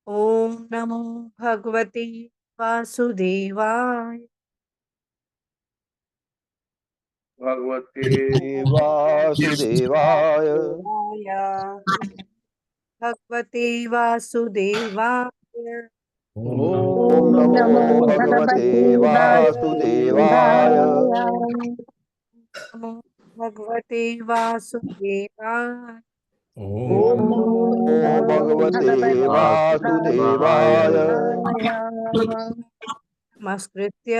ओम नमो भगवते वासुदेवाय। भगवते वासुदेवाय। भगवते वासुदेवाय। ओम नमो भगवते वासुदेवाय। नमो भगवते वासुदेवाय। ओम नमो भगवते वासुदेवाय। नमस्कृत्य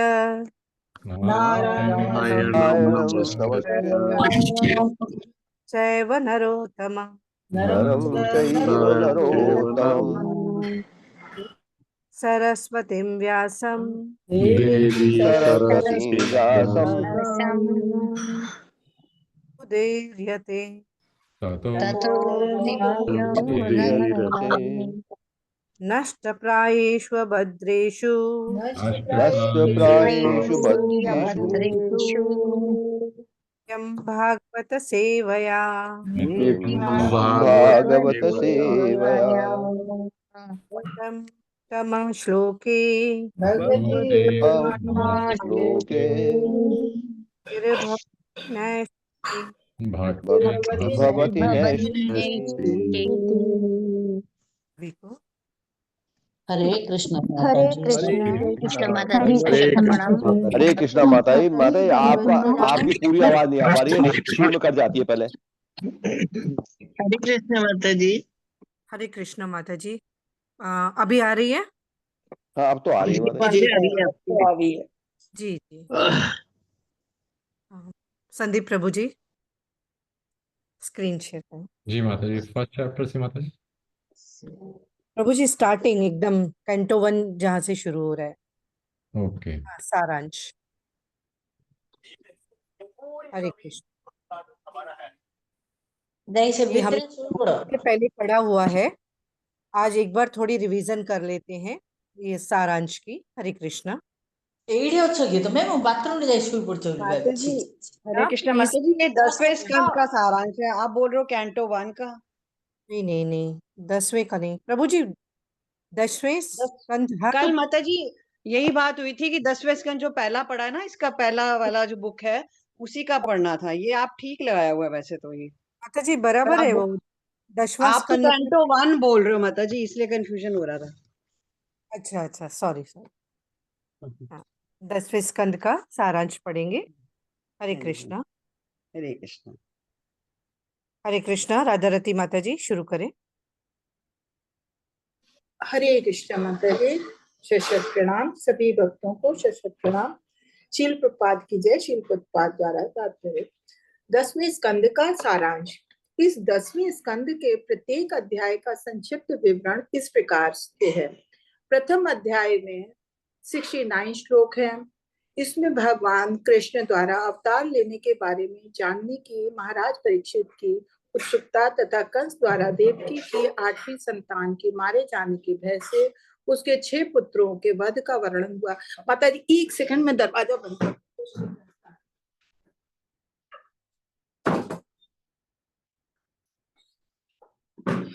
नारायणं नमस्कृत्य चैव नरोत्तमः नरं चैव नरोत्तमम् सरस्वतीं व्यासं देवी सरस्वतीं व्यासं उदीर्यते ततो ततो मुदीर्यते नष्टप्रायेषु भद्रेषु नष्टप्रायेषु भद्रेषु यं भागवत सेवया भागवत सेवया तम श्लोके श्लोके निर्भवति नैष्ठिकी। भवति नैष्ठिकी। देखो हरे कृष्ण हरे माता जी। कृष्ण हरे कृष्ण माता हरे जी। कृष्ण हरे कृष्णा माता जी। माता जी आपकी पूरी आवाज नहीं आ पा रही है, शुरू में कट जाती है पहले। हरे कृष्ण माता जी। हरे कृष्ण माता जी। अभी आ रही है? हाँ अब तो आ रही है माता जी। जी जी। संदीप प्रभु जी स्क्रीन शेयर करें। जी माता जी, फर्स्ट चैप्टर से माता जी। प्रभु जी स्टार्टिंग एकदम कैंटो 1 जहाँ से शुरू हो रहा है। ओके। सारांश। हरे कृष्ण। नहीं से ये हम भीतर शुरू करो। पहले पढ़ा हुआ है, आज एक बार थोड़ी रिवीजन कर लेते हैं ये सारांश की। हरे कृष्ण। एड़ी अच्छी तो मैं बाथरूम जाए शुरू पड़ते माता जी हरे कृष्ण इस- माता जी, ये 10वें स्कंद का सारांश है। आप बोल रहे हो कैंटो 1 का? नहीं नहीं नहीं, 10वें का नहीं प्रभु जी, 10वें स्कंद। हाँ कल माता जी यही बात हुई थी कि 10वें स्कंद जो पहला पढ़ा है ना, इसका पहला वाला जो बुक है उसी का पढ़ना था। ये आप ठीक लगाया हुआ है वैसे तो। ये माता जी पर बराबर है आप वो 10वां आप तो स्कंद। कैंटो 1 बोल रहे हो माता जी, इसलिए कंफ्यूजन हो रहा था। अच्छा अच्छा, सॉरी सॉरी। हाँ, 10वें स्कंद का सारांश पढ़ेंगे। हरे कृष्णा। हरे कृष्ण। हरे कृष्णा। राधा रती माता जी शुरू करें। हरे कृष्ण माता जी। शत प्रणाम सभी भक्तों को, शत प्रणाम। शील प्रपात की जय। शील प्रपात द्वारा तात्पर्य 10वें स्कंद का सारांश। इस 10वें स्कंद के प्रत्येक अध्याय का संक्षिप्त विवरण इस प्रकार से है। प्रथम अध्याय में 69 श्लोक है। इसमें भगवान कृष्ण द्वारा अवतार लेने के बारे में जानने की महाराज परीक्षित की उत्सुकता तथा कंस द्वारा देवकी की 8वीं संतान के मारे जाने के भय से उसके 6 पुत्रों के वध का वर्णन हुआ। माता जी 1 सेकंड में दरवाजा बंद कर।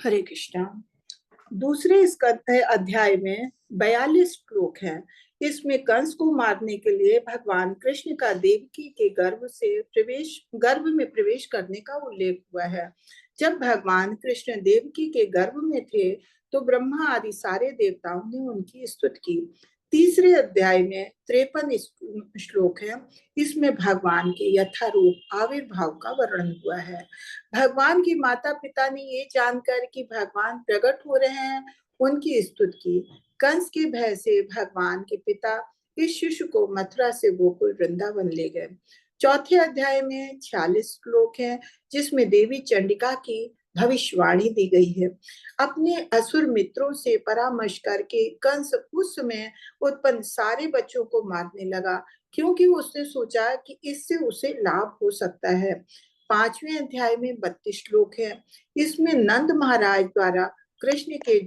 हरे कृष्णा। दूसरे अध्याय में 42 श्लोक हैं। इसमें कंस को मारने के लिए भगवान कृष्ण का देवकी के गर्भ में प्रवेश करने का उल्लेख हुआ है। जब भगवान कृष्ण देवकी के गर्भ में थे तो ब्रह्मा आदि सारे देवताओं ने उनकी स्तुति की। तीसरे अध्याय में 53 श्लोक है। इसमें भगवान के यथारूप आविर्भाव का वर्णन हुआ है। भगवान के माता पिता ने ये जानकर कि भगवान प्रकट हो रहे हैं उनकी स्तुति की। कंस के भय से भगवान के पिता इस शिशु को मथुरा से गोकुल वृंदावन ले गए। चौथे अध्याय में 46 श्लोक हैं, जिसमें देवी चंडिका की भविष्यवाणी दी गई है। अपने असुर मित्रों से परामर्श करके कंस उस समय उत्पन्न सारे बच्चों को मारने लगा, क्योंकि उसने सोचा कि इससे उसे लाभ हो सकता है। 5वें अध्याय में 32 श्लोक है। इसमें नंद महाराज द्वारा कृष्ण के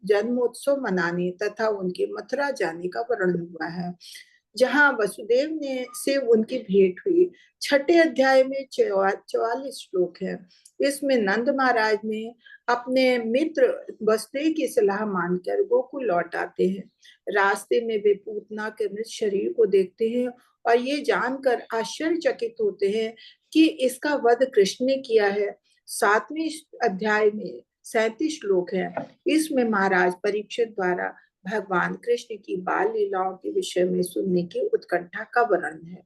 जन्मोत्सव मनाने तथा उनके मथुरा जाने का वर्णन हुआ है, जहां वसुदेव ने से उनकी भेंट हुई। छठे अध्याय में 44 श्लोक है। इसमें नंद महाराज ने अपने मित्र वसुदेव की सलाह मानकर गोकुल लौट आते हैं। रास्ते में वे पूतना के मृत शरीर को देखते हैं और ये जानकर आश्चर्यचकित होते हैं कि इसका वध कृष्ण ने किया है। 7वें अध्याय में 37 श्लोक है। इसमें महाराज परीक्षित द्वारा भगवान कृष्ण की बाल लीलाओं के विषय में सुनने की उत्कंठा का वर्णन है।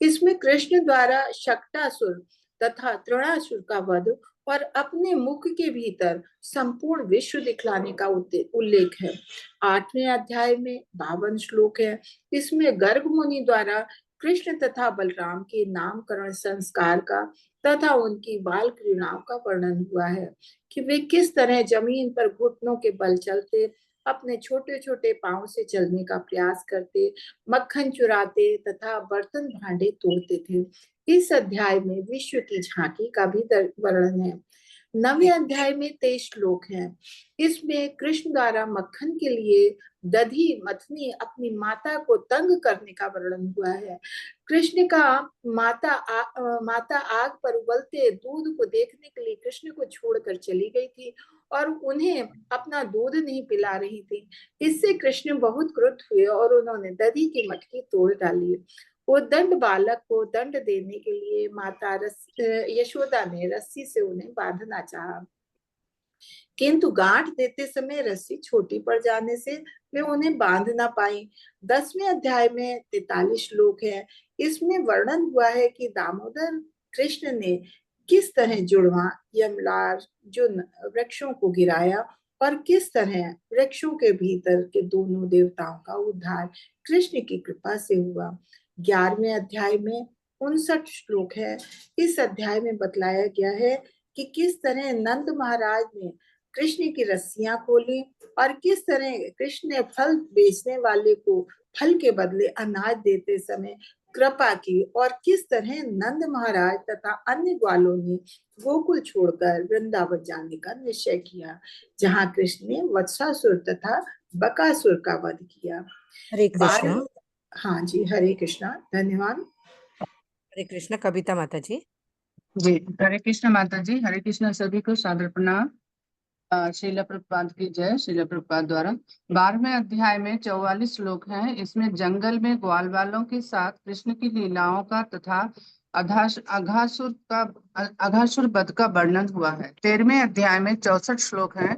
इसमें कृष्ण द्वारा शक्टासुर तथा तृणासुर का वध और अपने मुख के भीतर संपूर्ण विश्व दिखलाने का उल्लेख है। 8वें अध्याय में 52 श्लोक है। इसमें गर्ग मुनि द्वारा कृष्ण तथा बलराम के नामकरण संस्कार का तथा उनकी बाल क्रीड़ाओं का वर्णन हुआ है कि वे किस तरह जमीन पर घुटनों के बल चलते, अपने छोटे छोटे पांव से चलने का प्रयास करते, मक्खन चुराते तथा बर्तन भांडे तोड़ते थे। इस अध्याय में विश्व की झांकी का भी वर्णन है। 9वें अध्याय में 23 श्लोक हैं। इसमें कृष्ण द्वारा मक्खन के लिए दधी मथनी अपनी माता को तंग करने का वर्णन हुआ है। कृष्ण का माता आग पर उबलते दूध को देखने के लिए कृष्ण को छोड़कर चली गई थी और उन्हें अपना दूध नहीं पिला रही थी। इससे कृष्ण बहुत क्रुद्ध हुए और उन्होंने दधी की मटकी तोड़ डाली। वो दंड बालक को दंड देने के लिए माता यशोदा ने रस्सी से उन्हें बांधना चाहा, किंतु गांठ देते समय रस्सी छोटी पड़ जाने से वे उन्हें बांध ना पाई। 10वें अध्याय में 43 श्लोक है। इसमें वर्णन हुआ है कि दामोदर कृष्ण ने किस तरह जुड़वा यमलार जो वृक्षों को गिराया और किस तरह वृक्षों के भीतर के दोनों देवताओं का उद्धार कृष्ण की कृपा से हुआ। 11वें अध्याय में 59 श्लोक है। इस अध्याय में बतलाया गया है कि किस तरह नंद महाराज ने कृष्ण की रस्सियां खोली और किस तरह कृष्ण ने फल बेचने वाले को फल के बदले अनाज देते समय कृपा की और किस तरह नंद महाराज तथा अन्य ग्वालों ने गोकुल छोड़कर वृंदावन जाने का निश्चय किया, जहां कृष्ण ने वत्सासुर तथा बकासुर का वध किया। हरे कृष्णा। हाँ जी, हरे कृष्णा, धन्यवाद। हरे कृष्णा। कविता माता जी। जी, हरे कृष्ण माता जी। हरे कृष्ण सभी को सादर प्रणाम। श्रील प्रभुपाद की जय। श्रील प्रभुपाद द्वारा 12वें अध्याय में 44 श्लोक हैं। इसमें जंगल में ग्वाल वालों के साथ कृष्ण की लीलाओं का तथा अघासुर वध का वर्णन हुआ है। 13वें अध्याय में 64 श्लोक हैं,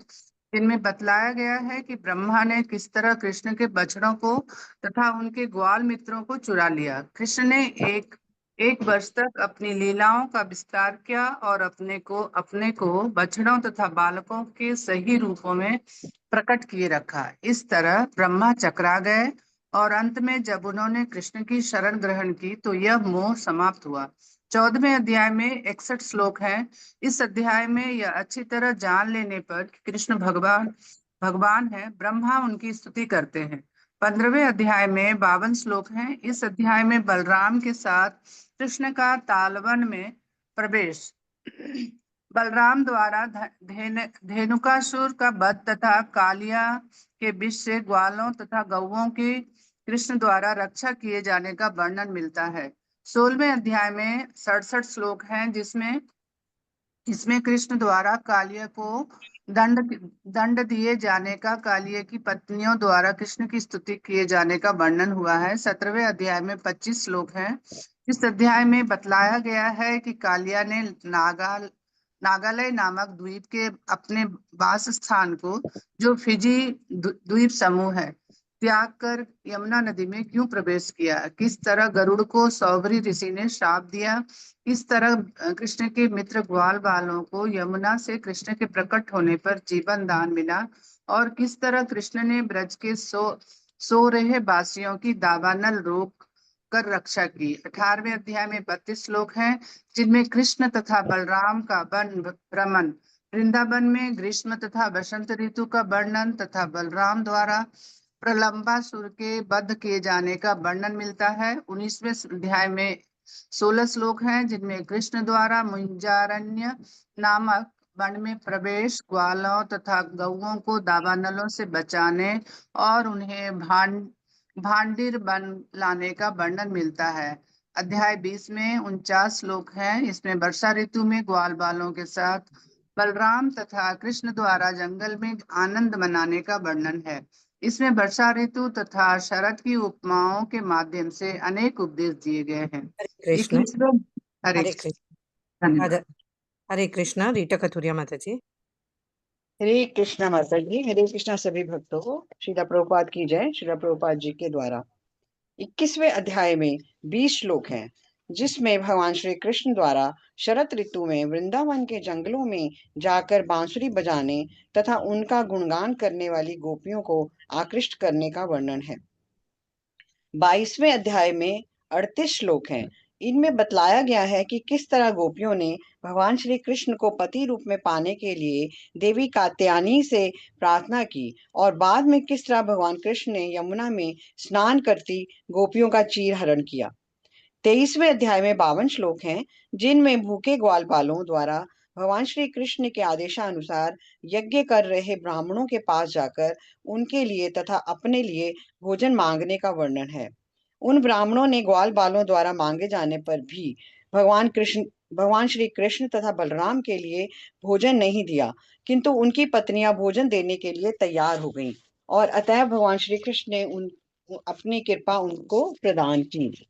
जिनमें बतलाया गया है कि ब्रह्मा ने किस तरह कृष्ण के बछड़ों को तथा उनके ग्वाल मित्रों को चुरा लिया। कृष्ण ने एक वर्ष तक अपनी लीलाओं का विस्तार किया और अपने को बछड़ों तथा बालकों के सही रूपों में प्रकट किए रखा। इस तरह ब्रह्मा चकरा गए और अंत में जब उन्होंने कृष्ण की शरण ग्रहण की तो यह मोह समाप्त हुआ। 14वें अध्याय में 61 श्लोक हैं। इस अध्याय में यह अच्छी तरह जान लेने पर कि कृष्ण भगवान है, ब्रह्मा उनकी स्तुति करते हैं। 15वें अध्याय में 52 श्लोक हैं। इस अध्याय में बलराम के साथ कृष्ण का तालवन में प्रवेश, बलराम द्वारा धेनुकासुर का वध तथा कालिया के विष से ग्वालों तथा गौओं की कृष्ण द्वारा रक्षा किए जाने का वर्णन मिलता है। 16वें अध्याय में 67 श्लोक हैं, इसमें कृष्ण द्वारा कालिया को दंड दिए जाने का, कालिया की पत्नियों द्वारा कृष्ण की स्तुति किए जाने का वर्णन हुआ है। 17वें अध्याय में 25 श्लोक हैं। इस अध्याय में बतलाया गया है कि कालिया ने नागालय नामक द्वीप के अपने वास स्थान को, जो फिजी द्वीप समूह है, त्याग कर यमुना नदी में क्यों प्रवेश किया, किस तरह गरुड़ को सौबरी ऋषि ने श्राप दिया, किस तरह कृष्ण के मित्र ग्वाल बालों को यमुना से कृष्ण के प्रकट होने पर जीवन दान मिला और किस तरह कृष्ण ने ब्रज के सो रहे वासियों की दावानल रोक कर रक्षा की। 18वें अध्याय में 32 श्लोक हैं, जिनमें कृष्ण तथा बलराम का वन भ्रमण, वृंदावन में ग्रीष्म तथा बसंत ऋतु का वर्णन तथा बलराम द्वारा प्रलंबासुर के वध किए जाने का वर्णन मिलता है। 19वें अध्याय में 16 श्लोक हैं, जिनमें कृष्ण द्वारा मुंजारण्य नामक वन में प्रवेश, ग्वालों तथा गौओं को दावानलों से बचाने और उन्हें भांडिर बन लाने का वर्णन मिलता है। अध्याय 20 में 49 श्लोक हैं। इसमें वर्षा ऋतु में ग्वाल बालों के साथ बलराम तथा कृष्ण द्वारा जंगल में आनंद मनाने का वर्णन है। इसमें वर्षा ऋतु तथा शरद की उपमाओं के माध्यम से अनेक उपदेश दिए गए हैं। कृष्ण। 21वें हरे हरे कृष्ण। धन्यवाद। हरे कृष्णा। रीटा कथुरिया माता जी। हरे कृष्णा माता जी। हरे कृष्णा सभी भक्तों को श्रीला प्रभुपाद की जय। श्रीला प्रभुपाद जी के द्वारा 21वें अध्याय में 20 श्लोक हैं, जिसमें भगवान श्री कृष्ण द्वारा शरद ऋतु में वृंदावन के जंगलों में जाकर बांसुरी बजाने तथा उनका गुणगान करने वाली गोपियों को आकृष्ट करने का वर्णन है। 22वें अध्याय में 38 श्लोक हैं। इनमें बतलाया गया है कि किस तरह गोपियों ने भगवान श्री कृष्ण को पति रूप में पाने के लिए देवी कात्यायनी से प्रार्थना की और बाद में किस तरह भगवान कृष्ण ने यमुना में स्नान करती गोपियों का चीर हरण किया। 23वें अध्याय में 52 श्लोक हैं, जिनमें भूखे ग्वालपालों द्वारा भगवान श्री कृष्ण के आदेशानुसार यज्ञ कर रहे ब्राह्मणों के पास जाकर उनके लिए तथा अपने लिए भोजन मांगने का वर्णन है। उन ब्राह्मणों ने ग्वाल बालों द्वारा मांगे जाने पर भी भगवान श्री कृष्ण तथा बलराम के लिए भोजन नहीं दिया, किंतु उनकी पत्नियां भोजन देने के लिए तैयार हो गईं और अतः भगवान श्री कृष्ण ने अपनी कृपा उनको प्रदान की।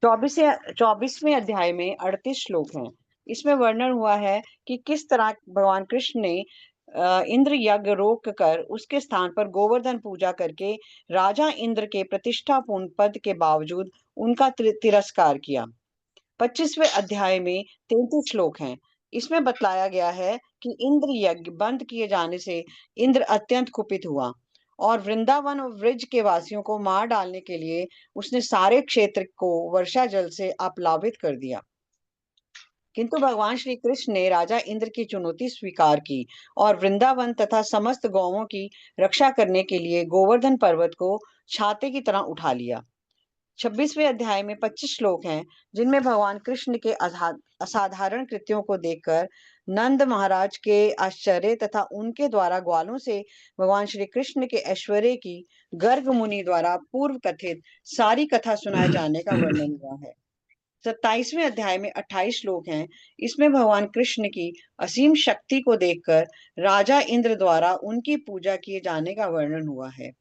24वें अध्याय में 38 श्लोक हैं। इसमें वर्णन हुआ है कि किस तरह भगवान कृष्ण ने इंद्र यज्ञ रोक कर उसके स्थान पर गोवर्धन पूजा करके राजा इंद्र के प्रतिष्ठापूर्ण पद के बावजूद उनका तिरस्कार किया। 25वें अध्याय में 33 श्लोक हैं। इसमें बतलाया गया है कि इंद्र यज्ञ बंद किए जाने से इंद्र अत्यंत कुपित हुआ और वृंदावन और व्रज के वासियों को मार डालने के लिए उसने सारे क्षेत्र को वर्षा जल से अपलावित कर दिया। किंतु भगवान श्री कृष्ण ने राजा इंद्र की चुनौती स्वीकार की और वृंदावन तथा समस्त गौओं की रक्षा करने के लिए गोवर्धन पर्वत को छाते की तरह उठा लिया। 26वें अध्याय में 25 श्लोक हैं, जिनमें भगवान कृष्ण के असाधारण कृत्यों को देखकर नंद महाराज के आश्चर्य तथा उनके द्वारा ग्वालों से भगवान श्री कृष्ण के ऐश्वर्य की गर्ग मुनि द्वारा पूर्व कथित सारी कथा सुनाए जाने का वर्णन हुआ है। 27वें अध्याय में 28 श्लोक हैं। इसमें भगवान कृष्ण की असीम शक्ति को देखकर राजा इंद्र द्वारा उनकी पूजा किए जाने का वर्णन हुआ है,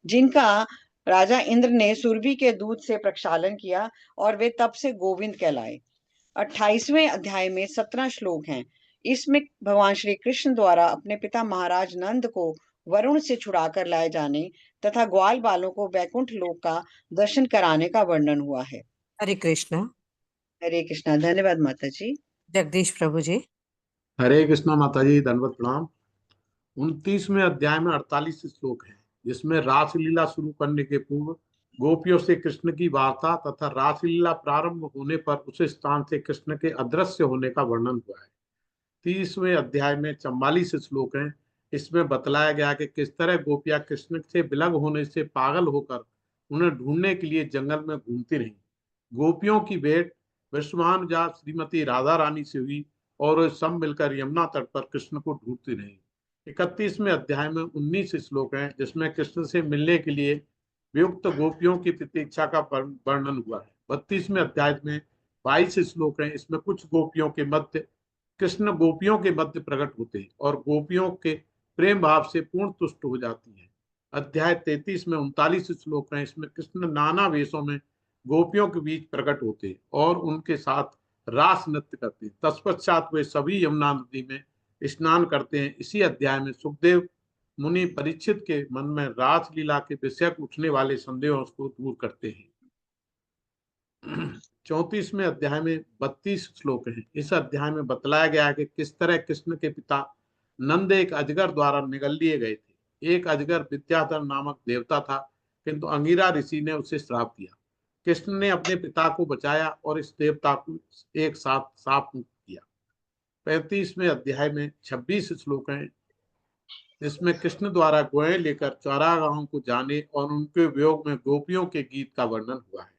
जिनका राजा इंद्र ने सुरभि के दूध से प्रक्षालन किया और वे तब से गोविंद कहलाए। 28वें अध्याय में 17 श्लोक हैं। इसमें भगवान श्री कृष्ण द्वारा अपने पिता महाराज नंद को वरुण से छुड़ाकर लाए जाने तथा ग्वाल बालों को वैकुंठ लोक का दर्शन कराने का वर्णन हुआ है। हरे कृष्णा। हरे कृष्णा। धन्यवाद माता जी। जगदीश प्रभु जी। हरे कृष्णा माता जी, दंडवत प्रणाम। 29वें अध्याय में 48 श्लोक है, जिसमें रासलीला शुरू करने के पूर्व गोपियों से कृष्ण की वार्ता तथा रासलीला प्रारंभ होने पर उस स्थान से कृष्ण के अदृश्य होने का वर्णन हुआ है। 30वें अध्याय में 44 श्लोक हैं। इसमें बतलाया गया कि किस तरह गोपियां कृष्ण से विलग होने से पागल होकर उन्हें ढूंढने के लिए जंगल में घूमती रहीं। गोपियों की भेंट विश्वानुजा श्रीमती राधा रानी से हुई और वे सब मिलकर यमुना तट पर कृष्ण को ढूंढती रही। 31वें अध्याय में 19 श्लोक हैं, जिसमें कृष्ण से मिलने के लिए वियुक्त गोपियों की प्रतीक्षा का वर्णन हुआ है। 32वें अध्याय में 22 श्लोक हैं। इसमें कुछ गोपियों के मध्य कृष्ण गोपियों के मध्य प्रकट होते हैं और गोपियों के प्रेम भाव से पूर्ण तुष्ट हो जाती हैं। अध्याय 33 में 39 श्लोक हैं। इसमें कृष्ण नाना वेशों में गोपियों के बीच प्रकट होते और उनके साथ रास नृत्य करते हैं। तत्पश्चात वे सभी यमुना नदी में स्नान करते हैं। इसी अध्याय में सुखदेव मुनि परीक्षित के मन में रासलीला के विषय उठने वाले संदेहों को दूर करते हैं। 34वें अध्याय में 32 श्लोक हैं। इस अध्याय में बतलाया गया है कि किस तरह कृष्ण के पिता नंद एक अजगर द्वारा निगल लिए गए थे। एक अजगर विद्याधर नामक देवता था, किंतु अंगिरा ऋषि ने उसे श्राप दिया। कृष्ण ने अपने पिता को बचाया और इस देवता को एक साथ साफ मुक्त किया। 35वें अध्याय में 26 श्लोक हैं। इसमें कृष्ण द्वारा गोएं लेकर चौरागाहों को जाने और उनके वियोग में गोपियों के गीत का वर्णन हुआ है।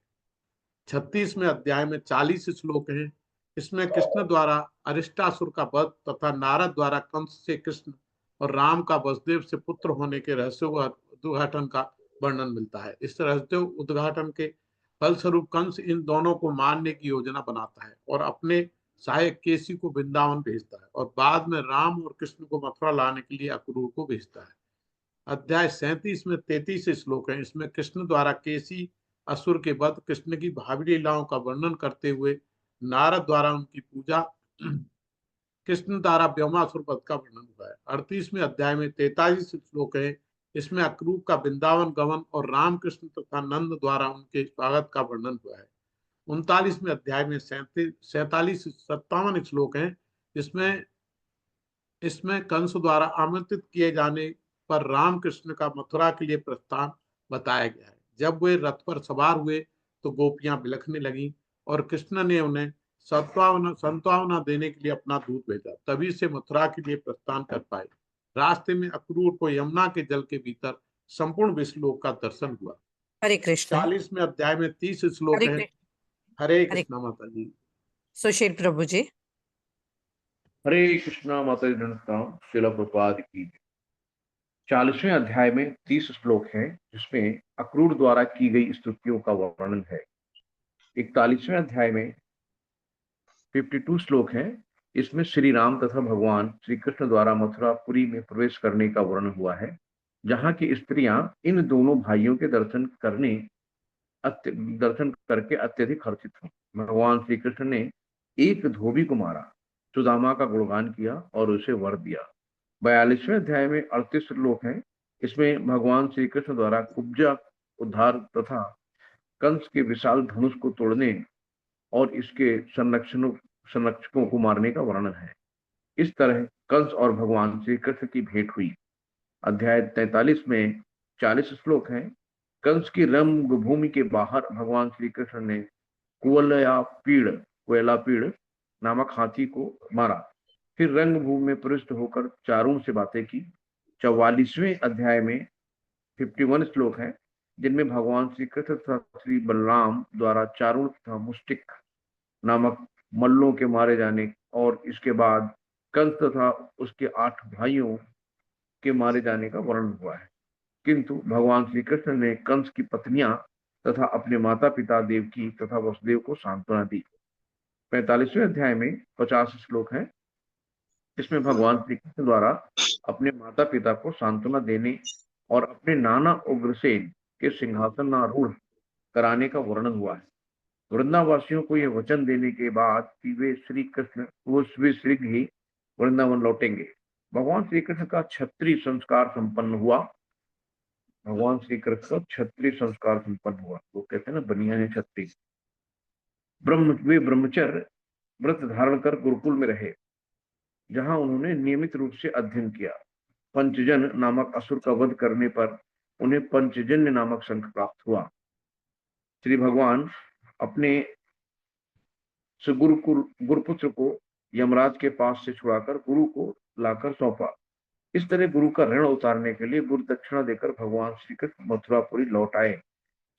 36वें अध्याय में 40 श्लोक हैं। इसमें कृष्ण द्वारा अरिष्टासुर का वध तथा नारद द्वारा कंस से कृष्ण और राम का वसुदेव से पुत्र होने के रहस्य उद्घाटन का वर्णन मिलता है। इस रहस्य उद्घाटन के फलस्वरूप कंस इन दोनों को मारने की योजना बनाता है और अपने सहायक केसी को वृंदावन भेजता है और बाद में राम और कृष्ण को मथुरा लाने के लिए अक्रूर को भेजता है। अध्याय 37 में 33 श्लोक हैं। इसमें कृष्ण द्वारा केसी असुर के वध, कृष्ण की भावी लीलाओं का वर्णन करते हुए नारद द्वारा उनकी पूजा, कृष्ण द्वारा व्योमासुर वध का वर्णन हुआ है। 38वें अध्याय में 43 श्लोक है। इसमें अक्रूर का वृंदावन गमन और रामकृष्ण तथा नंद द्वारा उनके स्वागत का वर्णन हुआ है। 39वें अध्याय में 47-57 श्लोक हैं। इसमें कंस द्वारा आमंत्रित किए जाने पर रामकृष्ण का मथुरा के लिए प्रस्थान बताया गया है। जब वे रथ पर सवार हुए तो गोपियां बिलखने लगी और कृष्ण ने उन्हें सांत्वना देने के लिए अपना दूत भेजा। तभी से मथुरा के लिए प्रस्थान कर पाए। रास्ते में अक्रूर को यमुना के जल के भीतर संपूर्ण विश्वलोक का दर्शन हुआ। हरे कृष्णा। 40वें अध्याय में 30 श्लोक हरे है। कृष्ण। हरे हरे कृष्णा माता जी। सुशील प्रभु जी। हरे कृष्णा माता जी नमस्कार। श्रील प्रभुपाद की 40वें अध्याय में 30 श्लोक हैं, जिसमें अक्रूर द्वारा की गई स्तुतियों का वर्णन है। 41वें अध्याय में 52 श्लोक हैं, इसमें श्री राम तथा भगवान श्री कृष्ण द्वारा मथुरापुरी में प्रवेश करने का वर्णन हुआ है, जहां की स्त्रियां इन दोनों भाइयों के दर्शन करके अत्यधिक हर्षित हुई। भगवान श्री कृष्ण ने एक धोबी को मारा, सुदामा का गुणगान किया और उसे वर दिया। 42वें अध्याय में 38 श्लोक हैं, इसमें भगवान श्री कृष्ण द्वारा कुब्जा उद्धार तथा कंस के विशाल धनुष को तोड़ने और इसके संरक्षकों को मारने का वर्णन है। इस तरह कंस और भगवान श्री कृष्ण की भेंट हुई। अध्याय 43 में 40 श्लोक हैं। कंस की रंगभूमि के बाहर भगवान श्री कृष्ण ने कोयलापीड़ नामक हाथी को मारा, फिर रंगभूमि में प्रविष्ट होकर चारों से बातें की। 44वें अध्याय में 51 श्लोक हैं, जिनमें भगवान श्री कृष्ण तथा श्री बलराम द्वारा चारुण तथा मुष्टिक नामक मल्लों के मारे जाने और इसके बाद कंस तथा उसके 8 भाइयों के मारे जाने का वर्णन हुआ है। किंतु भगवान श्री कृष्ण ने कंस की पत्नियां तथा अपने माता पिता देवकी तथा वसुदेव को सांत्वना दी। 45वें अध्याय में 50 श्लोक हैं, इसमें भगवान श्री कृष्ण द्वारा अपने माता पिता को सांत्वना देने और अपने नाना उग्रसेन के सिंहासनारूढ़ कराने का वर्णन हुआ है। वृंदावासियों को यह वचन देने के बाद कि वे शीघ्र ही वृंदावन लौटेंगे। भगवान श्री कृष्ण का क्षत्रिय संस्कार संपन्न हुआ। भगवान श्री कृष्ण का क्षत्रिय संस्कार संपन्न हुआ। वो कहते हैं ना, बनिया है क्षत्रिय। वे ब्रह्मचर्य व्रत धारण कर गुरुकुल में रहे, जहां उन्होंने नियमित रूप से अध्ययन किया। पंचजन नामक असुर का वध करने पर उन्हें पंचजन्य नामक शंख प्राप्त हुआ। श्री भगवान अपने गुरुपुत्र को यमराज के पास से छुड़ाकर गुरु को लाकर सौंपा। इस तरह गुरु का ऋण उतारने के लिए गुरु दक्षिणा देकर भगवान श्री कृष्ण मथुरापुरी लौट आए।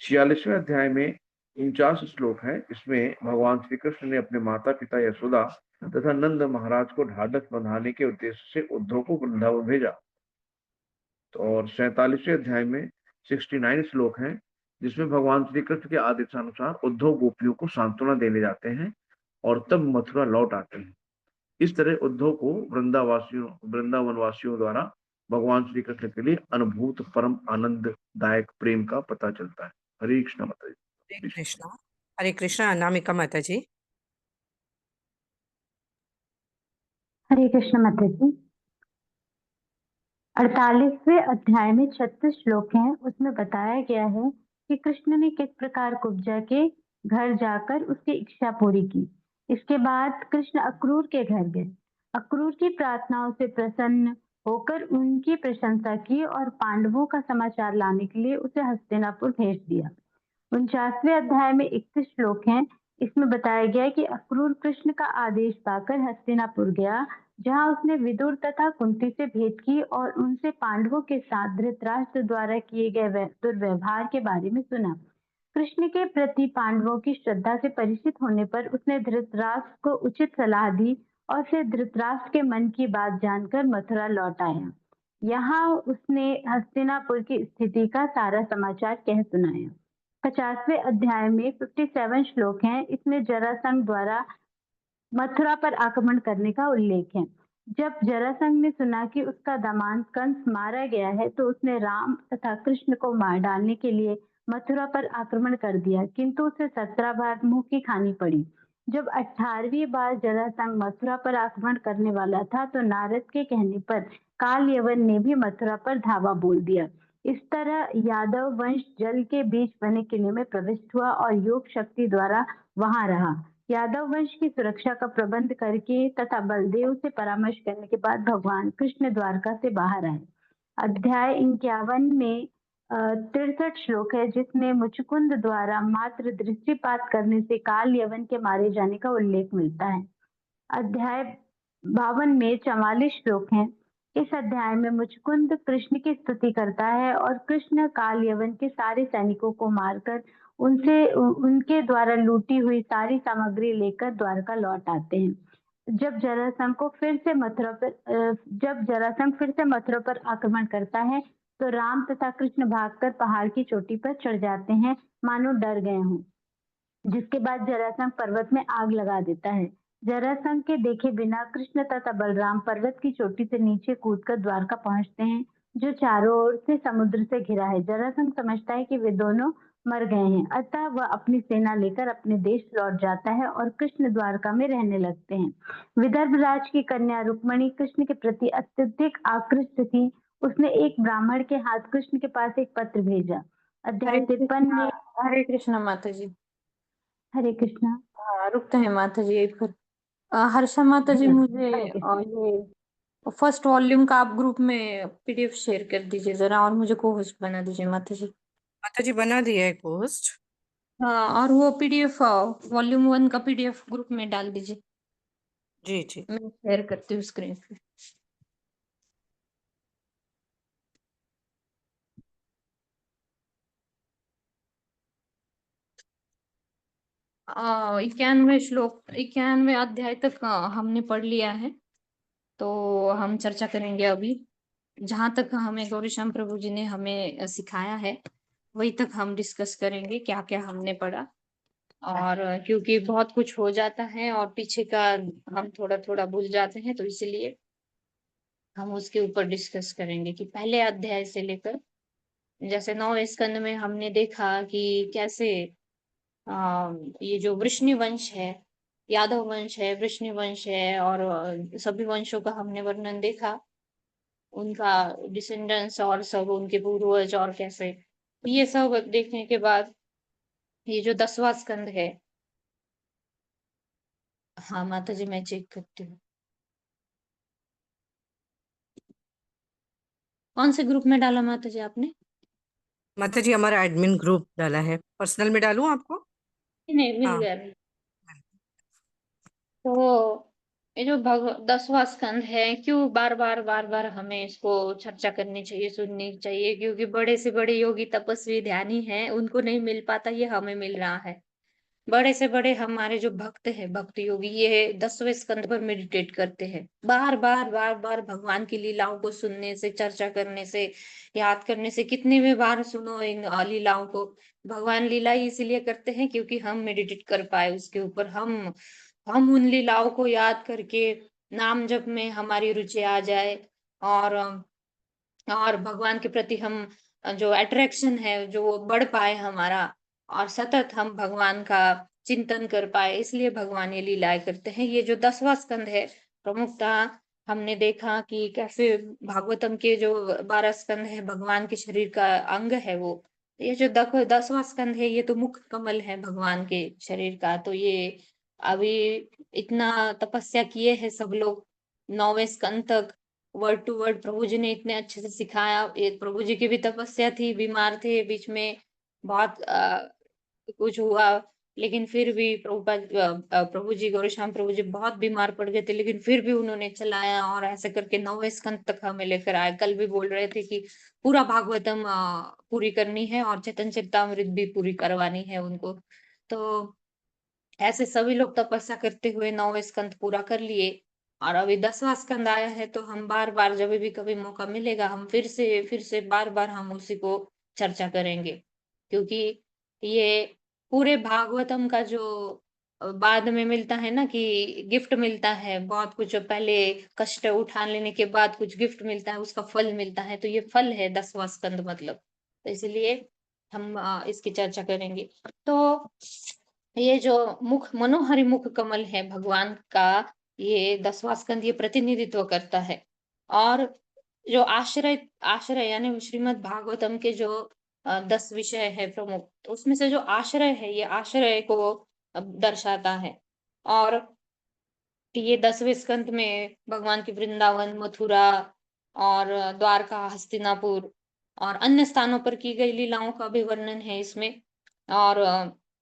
46वें अध्याय में 49 श्लोक है। इसमें भगवान श्री कृष्ण ने अपने माता पिता यशोदा तथा नंद महाराज को ढाढ़स बंधाने के उद्देश्य से उद्धव को वृंदावन भेजा। और 47वें अध्याय में 69 श्लोक हैं, जिसमें भगवान श्री कृष्ण के आदेशानुसार उद्धव गोपियों को सांत्वना देने जाते हैं और तब मथुरा लौट आते हैं। इस तरह उद्धव को वृंदावन वासियों द्वारा भगवान श्री कृष्ण के लिए अनुभूत परम आनंददायक प्रेम का पता चलता है। हरे कृष्ण माता जी। हरे कृष्णा। हरे कृष्णा। अनामिका माता जी। हरे कृष्ण माता जी। 48वें अध्याय में 36 श्लोक हैं। उसमें बताया गया है कि कृष्ण ने किस प्रकार कुब्जा के घर जाकर उसकी इच्छा पूरी की। इसके बाद कृष्ण अक्रूर के घर गए। अक्रूर की प्रार्थनाओं से प्रसन्न होकर उनकी प्रशंसा की और पांडवों का समाचार लाने के लिए उसे हस्तिनापुर भेज दिया। 49वें अध्याय में 31 श्लोक हैं। इसमें बताया गया कि अक्रूर कृष्ण का आदेश पाकर हस्तिनापुर गया, जहां उसने विदुर तथा कुंती से भेंट की और उनसे पांडवों के साथ धृतराष्ट्र द्वारा किए गए दुर्व्यवहार के बारे में सुना। कृष्ण के प्रति पांडवों की श्रद्धा से परिचित होने पर उसने धृतराष्ट्र को उचित सलाह दी और फिर धृतराष्ट्र के मन की बात जानकर मथुरा लौट आया। यहाँ उसने हस्तिनापुर की स्थिति का सारा समाचार कह सुनाया। 50वें अध्याय में 57 श्लोक हैं। इसमें जरासंध द्वारा मथुरा पर आक्रमण करने का उल्लेख है। जब जरासंध ने सुना कि उसका दामाद कंस मारा गया है, तो उसने राम तथा कृष्ण को मार डालने के लिए मथुरा पर आक्रमण कर दिया, किंतु उसे 17 बार मुंह की खानी पड़ी। जब 18वीं बार जरासंध मथुरा पर आक्रमण करने वाला था, तो नारद के कहने पर काल यवन ने भी मथुरा पर धावा बोल दिया। इस तरह यादव वंश जल के बीच बने किले में प्रविष्ट हुआ और योग शक्ति द्वारा वहां रहा। यादव वंश की सुरक्षा का प्रबंध करके तथा बलदेव से परामर्श करने के बाद भगवान कृष्ण द्वारका से बाहर आए। अध्याय 51 में 63 श्लोक है, जिसमें मुचुकुंद द्वारा मात्र दृष्टिपात करने से काल यवन के मारे जाने का उल्लेख मिलता है। अध्याय 52 में 44 श्लोक हैं। इस अध्याय में मुचुकुंद कृष्ण की स्तुति करता है और कृष्ण काल यवन के सारे सैनिकों को मारकर उनके द्वारा लूटी हुई सारी सामग्री लेकर द्वारका लौट आते हैं। जब जरासंध फिर से मथुरा पर आक्रमण करता है तो राम तथा कृष्ण भागकर पहाड़ की चोटी पर चढ़ जाते हैं, मानो डर गए हों। जिसके बाद जरासंध पर्वत में आग लगा देता है। जरासंध के देखे बिना कृष्ण तथा बलराम पर्वत की चोटी से नीचे कूदकर द्वारका पहुंचते हैं, जो चारों ओर से समुद्र से घिरा है। जरासंध समझता है कि वे दोनों मर गए हैं, अतः वह अपनी सेना लेकर अपने देश लौट जाता है और कृष्ण द्वारका में रहने लगते हैं। विदर्भ राज की कन्या रुक्मणी कृष्ण के प्रति अत्यधिक आकृष्ट थी। उसने एक ब्राह्मण के हाथ कृष्ण के पास एक पत्र भेजा। अध्याय 53 में हरे कृष्णा माता जी। हरे कृष्णा। रुकते हैं माता जी एक बार। हर्षा माता जी, मुझे ये फर्स्ट वॉल्यूम का आप ग्रुप में पीडीएफ शेयर कर दीजिए जरा, और मुझे को होस्ट बना दीजिए माता जी। माता जी बना दिया है पोस्ट। हाँ, और वो पीडीएफ वॉल्यूम 1 का पीडीएफ ग्रुप में डाल दीजिए। जी जी मैं शेयर करती हूँ स्क्रीन पे। आ, 91 अध्याय तक हमने पढ़ लिया है, तो हम चर्चा करेंगे अभी। जहां तक हमें गौरीश्याम प्रभु जी ने हमें सिखाया है वही तक हम डिस्कस करेंगे, क्या क्या हमने पढ़ा। और क्योंकि बहुत कुछ हो जाता है और पीछे का हम थोड़ा थोड़ा भूल जाते हैं, तो इसलिए हम उसके ऊपर डिस्कस करेंगे कि पहले अध्याय से लेकर, जैसे 9वें स्कंद में हमने देखा कि कैसे ये जो वृष्णि वंश है, यादव वंश है, वृष्णि वंश है, और सभी वंशों का हमने वर्णन देखा, उनका डिसेंडेंस और सब उनके पूर्वज और कैसे। ये सब देखने के बाद ये जो 10वां स्कंद है, हाँ माता जी मैं चेक करती हूँ कौन से ग्रुप में डाला माता जी आपने। माता जी हमारा एडमिन ग्रुप डाला है, पर्सनल में डालूं आपको? नहीं, मिल हाँ गया। तो ये जो 10वां स्कंद है, क्यों बार बार हमें इसको चर्चा करनी चाहिए, सुननी चाहिए, क्योंकि बड़े से बड़े योगी तपस्वी ध्यानी हैं, उनको नहीं मिल पाता, ये हमें मिल रहा है। बड़े से बड़े हमारे जो भक्त हैं, भक्त योगी, ये 10वें स्कंद पर मेडिटेट करते हैं। बार बार भगवान की लीलाओं को सुनने से, चर्चा करने से, याद करने से, कितने भी बार सुनो इन लीलाओं को। भगवान लीला ही इसीलिए करते हैं क्योंकि हम मेडिटेट कर पाए उसके ऊपर। हम उन लीलाओं को याद करके नाम जप में हमारी रुचि आ जाए, और भगवान के प्रति हम जो अट्रैक्शन है जो वो बढ़ पाए हमारा, और सतत हम भगवान का चिंतन कर पाए, इसलिए भगवान ये लीलाएं करते हैं। ये जो 10वां स्कंद है, प्रमुखतः हमने देखा कि कैसे भागवतम के जो 12 स्कंद है भगवान के शरीर का अंग है वो। ये जो 10वां स्कंद है, ये तो मुख कमल है भगवान के शरीर का। तो ये अभी इतना तपस्या किए हैं सब लोग 9वें स्कंद तक, वर्ड टू वर्ड प्रभु जी ने इतने अच्छे से सिखाया। ये प्रभु जी की भी तपस्या थी, बीमार थे बीच में, बहुत कुछ हुआ, लेकिन फिर भी प्रभु जी, गौरीश्याम प्रभु जी बहुत बीमार पड़ गए थे, लेकिन फिर भी उन्होंने चलाया, और ऐसे करके 9वें स्कंद तक हमें लेकर आए। कल भी बोल रहे थे कि पूरा भागवतम पूरी करनी है और चेतन चरितामृत भी पूरी करवानी है उनको। तो ऐसे सभी लोग तपस्या करते हुए 9वें स्कंद पूरा कर लिए, और अभी 10वां स्कंद आया है, तो हम बार बार जब भी कभी मौका मिलेगा हम फिर से बार बार हम उसी को चर्चा करेंगे। क्योंकि ये पूरे भागवतम का जो बाद में मिलता है ना, कि गिफ्ट मिलता है बहुत कुछ, पहले कष्ट उठा लेने के बाद कुछ गिफ्ट मिलता है, उसका फल मिलता है, तो ये फल है 10वां स्कंद मतलब। तो इसलिए हम इसकी चर्चा करेंगे। तो ये जो मनोहरि मुख कमल है भगवान का, ये 10वां स्कंद ये प्रतिनिधित्व करता है। और जो आश्रय यानी श्रीमद् भागवतम के जो 10 विषय है प्रमुख, तो उसमें से जो आश्रय है, ये आश्रय को दर्शाता है। और ये 10वें स्कंद में भगवान की वृंदावन, मथुरा और द्वारका, हस्तिनापुर और अन्य स्थानों पर की गई लीलाओं का भी वर्णन है इसमें। और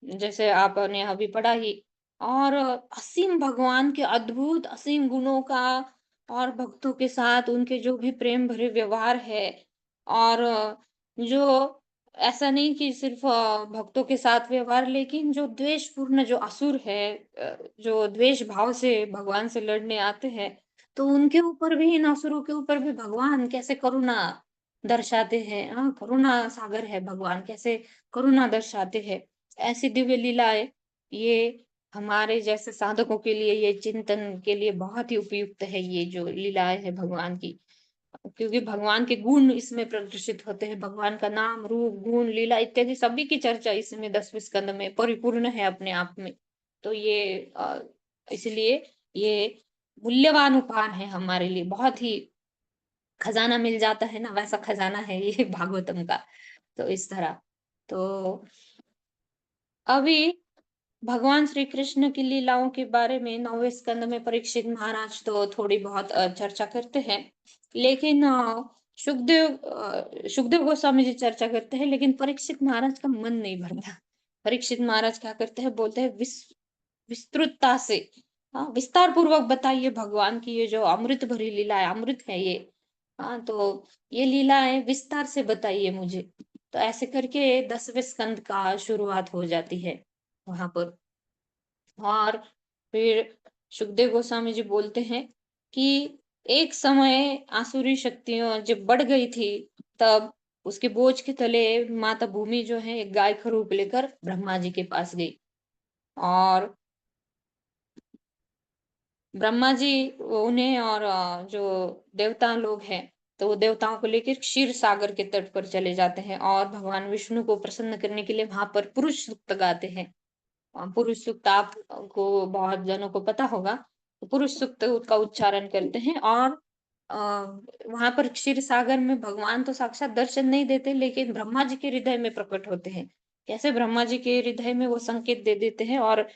जैसे आपने अभी पढ़ा ही, और असीम भगवान के अद्भुत असीम गुणों का, और भक्तों के साथ उनके जो भी प्रेम भरे व्यवहार है, और जो ऐसा नहीं कि सिर्फ भक्तों के साथ व्यवहार, लेकिन जो द्वेषपूर्ण जो असुर है, जो द्वेष भाव से भगवान से लड़ने आते हैं, तो उनके ऊपर भी, इन असुरों के ऊपर भी भगवान कैसे करुणा दर्शाते हैं। हाँ, करुणा सागर है भगवान, कैसे करुणा दर्शाते हैं। ऐसी दिव्य लीलाएं, ये हमारे जैसे साधकों के लिए, ये चिंतन के लिए बहुत ही उपयुक्त है, ये जो लीलाएं है भगवान की। क्योंकि भगवान के गुण इसमें प्रदर्शित होते हैं, भगवान का नाम, रूप, गुण, लीला इत्यादि सभी की चर्चा इसमें 10वें स्कंद में परिपूर्ण है अपने आप में। तो ये इसलिए ये मूल्यवान उपहार है हमारे लिए, बहुत ही खजाना मिल जाता है ना, वैसा खजाना है ये भागवतम का। तो इस तरह, तो अभी भगवान श्री कृष्ण की लीलाओं के बारे में 9वें स्कंद में परीक्षित महाराज तो थोड़ी बहुत चर्चा करते हैं, लेकिन सुखदेव गोस्वामी जी चर्चा करते हैं, लेकिन परीक्षित महाराज का मन नहीं भरता। परीक्षित महाराज क्या करते हैं, बोलते हैं विस्तृतता से, विस्तार पूर्वक बताइए भगवान की ये जो अमृत भरी लीला है, अमृत है ये। हाँ, तो ये लीलाएं विस्तार से बताइए मुझे। तो ऐसे करके 10वें स्कंद का शुरुआत हो जाती है वहां पर। और फिर सुखदेव गोस्वामी जी बोलते हैं कि एक समय आसुरी शक्तियां जब बढ़ गई थी, तब उसके बोझ के तले माता भूमि जो है एक गाय का रूप लेकर ब्रह्मा जी के पास गई, और ब्रह्मा जी उन्हें और जो देवता लोग हैं, तो वो देवताओं को लेकर क्षीर सागर के तट पर चले जाते हैं, और भगवान विष्णु को प्रसन्न करने के लिए वहां पर पुरुष सूक्त गाते हैं। पुरुष सूक्त आपको बहुत जनों को पता होगा। तो पुरुष सूक्त का उच्चारण करते हैं, और वहां पर क्षीर सागर में भगवान तो साक्षात दर्शन नहीं देते, लेकिन ब्रह्मा जी के हृदय में प्रकट होते हैं। कैसे, ब्रह्मा जी के हृदय में वो संकेत दे देते हैं और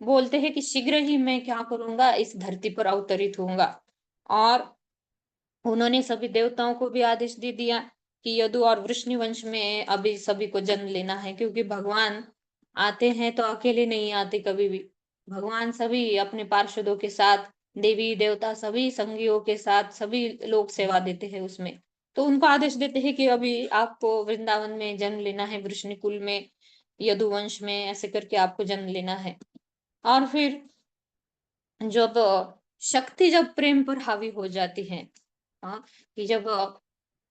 बोलते हैं कि शीघ्र ही मैं क्या करूंगा, इस धरती पर अवतरित होऊंगा। और उन्होंने सभी देवताओं को भी आदेश दे दिया कि यदु और वृष्णि वंश में अभी सभी को जन्म लेना है, क्योंकि भगवान आते हैं तो अकेले नहीं आते कभी भी। भगवान सभी अपने पार्षदों के साथ, देवी देवता सभी संगियों के साथ, सभी लोग सेवा देते हैं उसमें। तो उनको आदेश देते हैं कि अभी आपको वृंदावन में जन्म लेना है, वृष्णि कुल में, यदुवंश में, ऐसे करके आपको जन्म लेना है। और फिर जब शक्ति जब प्रेम पर हावी हो जाती है, हाँ, कि जब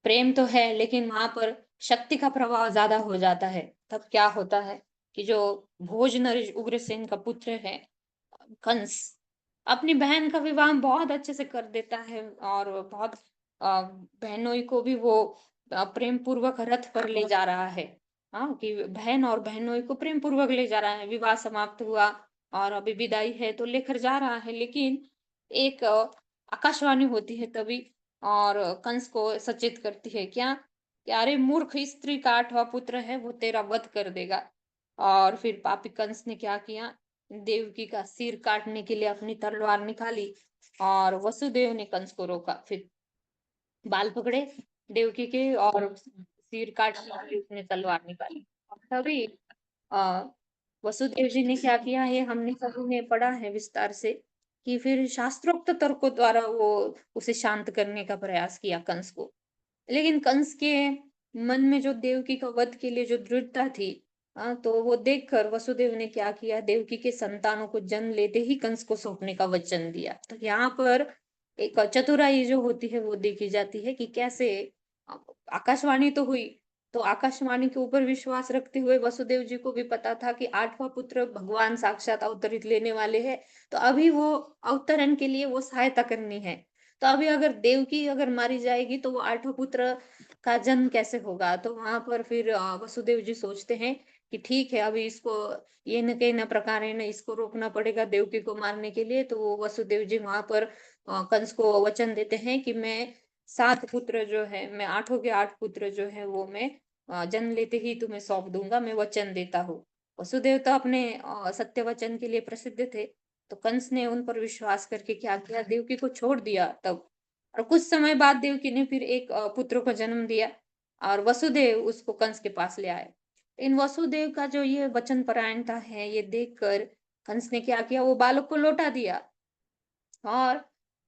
प्रेम तो है लेकिन वहां पर शक्ति का प्रभाव ज्यादा हो जाता है, तब क्या होता है कि जो भोज नरेश उग्रसेन का पुत्र है कंस, अपनी बहन का विवाह बहुत अच्छे से कर देता है, और बहुत बहनोई को भी वो प्रेम पूर्वक रथ पर ले जा रहा है। हाँ, कि बहन और बहनोई को प्रेम पूर्वक ले जा रहा है, विवाह समाप्त हुआ और अभी विदाई है तो लेकर जा रहा है, लेकिन एक आकाशवाणी होती है तभी, और कंस को सचेत करती है क्या, कि अरे मूर्ख, स्त्री का 8वां पुत्र है, वो तेरा वध कर देगा। और फिर पापी कंस ने क्या किया, देवकी का सिर काटने के लिए अपनी तलवार निकाली, और वसुदेव ने कंस को रोका, फिर बाल पकड़े देवकी के और सिर काटने के लिए उसने तलवार निकाली। और तभी वसुदेव जी ने क्या किया, ये हमने सभी ने पढ़ा है विस्तार से, कि फिर शास्त्रोक्त तर्कों द्वारा वो उसे शांत करने का प्रयास किया कंस को। लेकिन कंस के मन में जो देवकी का वध के लिए जो दृढ़ता थी, तो वो देखकर वसुदेव ने क्या किया, देवकी के संतानों को जन्म लेते ही कंस को सौंपने का वचन दिया। तो यहाँ पर एक चतुराई जो होती है वो देखी जाती है, कि कैसे आकाशवाणी तो हुई, तो आकाशवाणी के ऊपर विश्वास रखते हुए वसुदेव जी को भी पता था कि 8वां पुत्र भगवान साक्षात अवतरित लेने वाले हैं, तो अभी वो अवतरण के लिए वो सहायता करनी है। तो अभी अगर देवकी अगर मारी जाएगी तो वो 8वां पुत्र का जन्म कैसे होगा। तो वहां पर फिर वसुदेव जी सोचते हैं कि ठीक है, अभी इसको ये न कहीं न प्रकार है न इसको रोकना पड़ेगा देवकी को मारने के लिए। तो वो वसुदेव जी वहां पर कंस को वचन देते हैं कि मैं 7 पुत्र जो है, मैं 8 के 8 पुत्र जो है वो मैं जन्म लेते ही तुम्हें सौंप दूंगा, मैं वचन देता हूँ। वसुदेव तो अपने सत्य वचन के लिए प्रसिद्ध थे, तो कंस ने उन पर विश्वास करके क्या किया, देवकी को छोड़ दिया तब। और कुछ समय बाद देवकी ने फिर एक पुत्र को जन्म दिया, और वसुदेव उसको कंस के पास ले आए। इन वसुदेव का जो ये वचन परायणता है, ये देखकर कंस ने क्या किया, वो बालक को लौटा दिया। और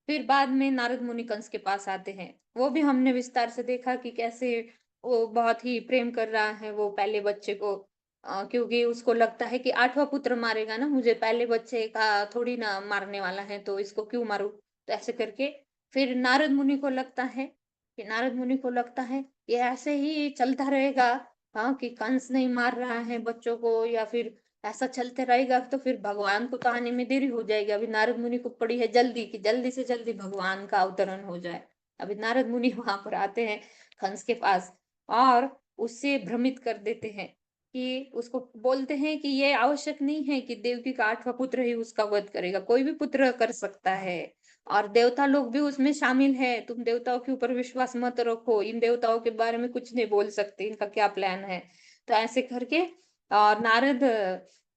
फिर बाद में नारद मुनि कंस के पास आते हैं। वो भी हमने विस्तार से देखा कि कैसे वो बहुत ही प्रेम कर रहा है वो पहले बच्चे को, क्योंकि उसको लगता है कि 8वां पुत्र मारेगा ना मुझे, पहले बच्चे का थोड़ी ना मारने वाला है, तो इसको क्यों मारूं। तो ऐसे करके फिर नारद मुनि को लगता है ये ऐसे ही चलता रहेगा, हाँ, कि कंस नहीं मार रहा है बच्चों को, या फिर ऐसा चलते रहेगा तो फिर भगवान को तो आने में देरी हो जाएगी। अभी नारद मुनि को पड़ी है जल्दी कि जल्दी से जल्दी भगवान का अवतरण हो जाए। अभी नारद मुनि वहां पर आते हैं कंस के पास और उससे भ्रमित कर देते हैं, कि उसको बोलते हैं कि ये आवश्यक नहीं है कि देवकी का 8वां पुत्र ही उसका वध करेगा, कोई भी पुत्र कर सकता है, और देवता लोग भी उसमें शामिल है, तुम देवताओं के ऊपर विश्वास मत रखो, इन देवताओं के बारे में कुछ नहीं बोल सकते, इनका क्या प्लान है। तो ऐसे करके और नारद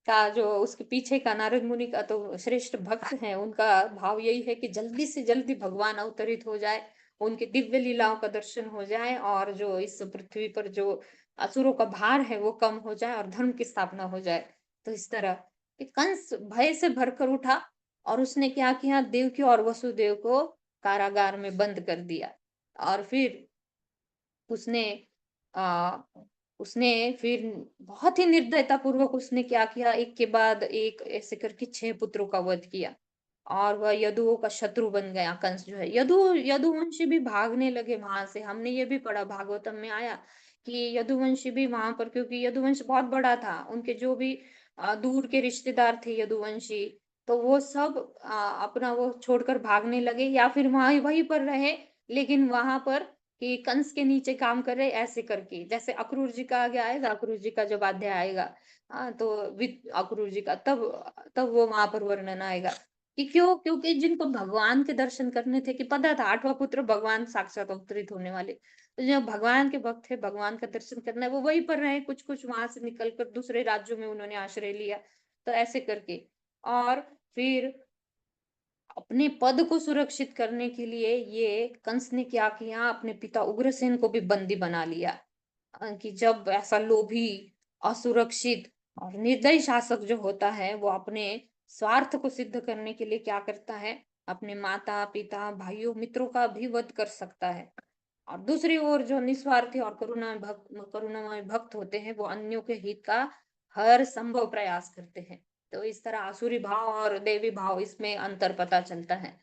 का जो उसके पीछे का नारद मुनि का तो श्रेष्ठ भक्त है, उनका भाव यही है कि जल्दी से जल्दी भगवान अवतरित हो जाए, उनकी दिव्य लीलाओं का दर्शन हो जाए, और जो इस पृथ्वी पर जो असुरों का भार है वो कम हो जाए और धर्म की स्थापना हो जाए। तो इस तरह कि कंस भय से भरकर उठा और उसने क्या किया, देवकी और वसुदेव को कारागार में बंद कर दिया। और फिर उसने आ, उसने फिर बहुत ही निर्दयता पूर्वक उसने क्या किया, एक के बाद एक ऐसे करके 6 पुत्रों का वध किया। और वह यदुओं का शत्रु बन गया कंस जो है। यदुवंशी भी भागने लगे वहां से, हमने ये भी पढ़ा भागवतम में आया कि यदुवंशी भी वहां पर, क्योंकि यदुवंश बहुत बड़ा था, उनके जो भी दूर के रिश्तेदार थे यदुवंशी, तो वो सब अपना वो छोड़कर भागने लगे, या फिर वहां वहीं पर रहे, लेकिन वहां पर कि कंस के नीचे काम कर रहे, ऐसे करके। जैसे अक्रूर जी का आगे आएगा, अक्रूर जी का जब अध्याय आएगा, हाँ, तो विद अक्रूर जी का, तब तब वो वहां पर वर्णन आएगा कि क्यों, क्योंकि जिनको भगवान के दर्शन करने थे, कि पता था 8वां पुत्र भगवान साक्षात अवतरित होने वाले, तो जो भगवान के भक्त थे, भगवान का दर्शन करना है, वो वहीं पर रहे, कुछ कुछ वहां से निकलकर दूसरे राज्यों में उन्होंने आश्रय लिया। तो ऐसे करके और फिर अपने पद को सुरक्षित करने के लिए ये कंस ने क्या किया, अपने पिता उग्रसेन को भी बंदी बना लिया। कि जब ऐसा लोभी, असुरक्षित और निर्दयी शासक जो होता है, वो अपने स्वार्थ को सिद्ध करने के लिए क्या करता है, अपने माता पिता भाइयों मित्रों का भी वध कर सकता है। और दूसरी ओर जो निस्वार्थी और करुणामय भक्त होते हैं, वो अन्यों के हित का हर संभव प्रयास करते हैं। तो इस तरह आसुरी भाव और देवी भाव, इसमें अंतर पता चलता है।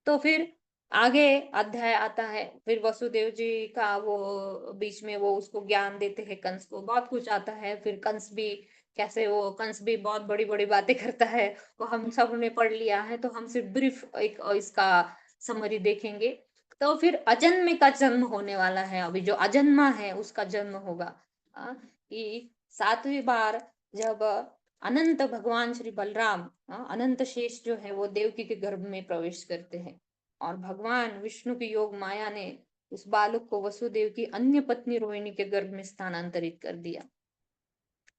तो फिर आगे अध्याय आता है, फिर वसुदेव जी का वो बीच में वो उसको ज्ञान देते हैं, कंस को बहुत कुछ आता है। फिर कंस भी कैसे, वो कंस भी बहुत बड़ी बड़ी बातें करता है, वो हम सब ने पढ़ लिया है, तो हम सिर्फ ब्रीफ एक इसका समरी देखेंगे। तो फिर अजन्मे का जन्म होने वाला है, अभी जो अजन्मा है उसका जन्म होगा। कि 7वीं बार जब अनंत भगवान श्री बलराम, अनंत शेष जो है वो देवकी के गर्भ में प्रवेश करते हैं, और भगवान विष्णु की योग माया ने उस बालक को वसुदेव की अन्य पत्नी रोहिणी के गर्भ में स्थानांतरित कर दिया।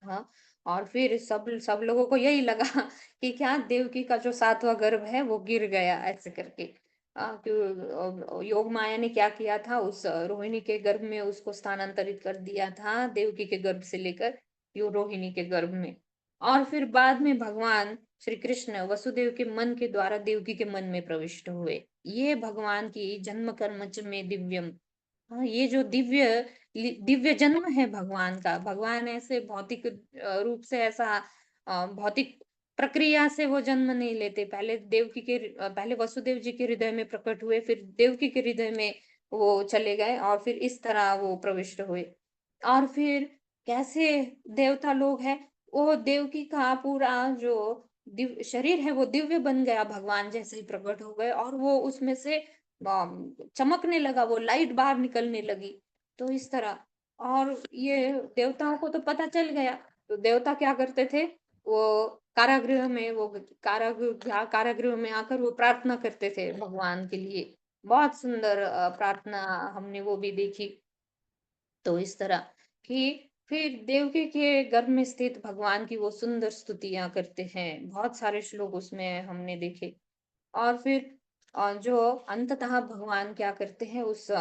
हाँ, और फिर सब सब लोगों को यही लगा कि क्या देवकी का जो 7वां गर्भ है वो गिर गया, ऐसे करके। योग माया ने क्या किया था, उस रोहिणी के गर्भ में उसको स्थानांतरित कर दिया था, देवकी के गर्भ से लेकर यो रोहिणी के गर्भ में। और फिर बाद में भगवान श्री कृष्ण वसुदेव के मन के द्वारा देवकी के मन में प्रविष्ट हुए। ये भगवान की जन्म कर्म च में दिव्यम। हाँ, ये जो दिव्य जन्म है भगवान का, भगवान ऐसे भौतिक रूप से ऐसा भौतिक प्रक्रिया से वो जन्म नहीं लेते। पहले वसुदेव जी के हृदय में प्रकट हुए, फिर देवकी के हृदय में वो चले गए, और फिर इस तरह वो प्रविष्ट हुए। और फिर कैसे देवता लोग हैं, वो देवकी का पूरा जो शरीर है वो दिव्य बन गया, भगवान जैसे ही प्रकट हो गए, और वो उसमें से चमकने लगा, वो लाइट बाहर निकलने लगी। तो इस तरह, और ये देवताओं को तो पता चल गया, तो देवता क्या करते थे, वो कारागृह में आकर वो प्रार्थना करते थे भगवान के लिए। बहुत सुंदर प्रार्थना हमने वो भी देखी। तो इस तरह कि फिर देवकी के गर्भ में स्थित भगवान की वो सुंदर स्तुतियां करते हैं, बहुत सारे श्लोक उसमें हमने देखे। और फिर जो अंततः भगवान क्या करते हैं, उस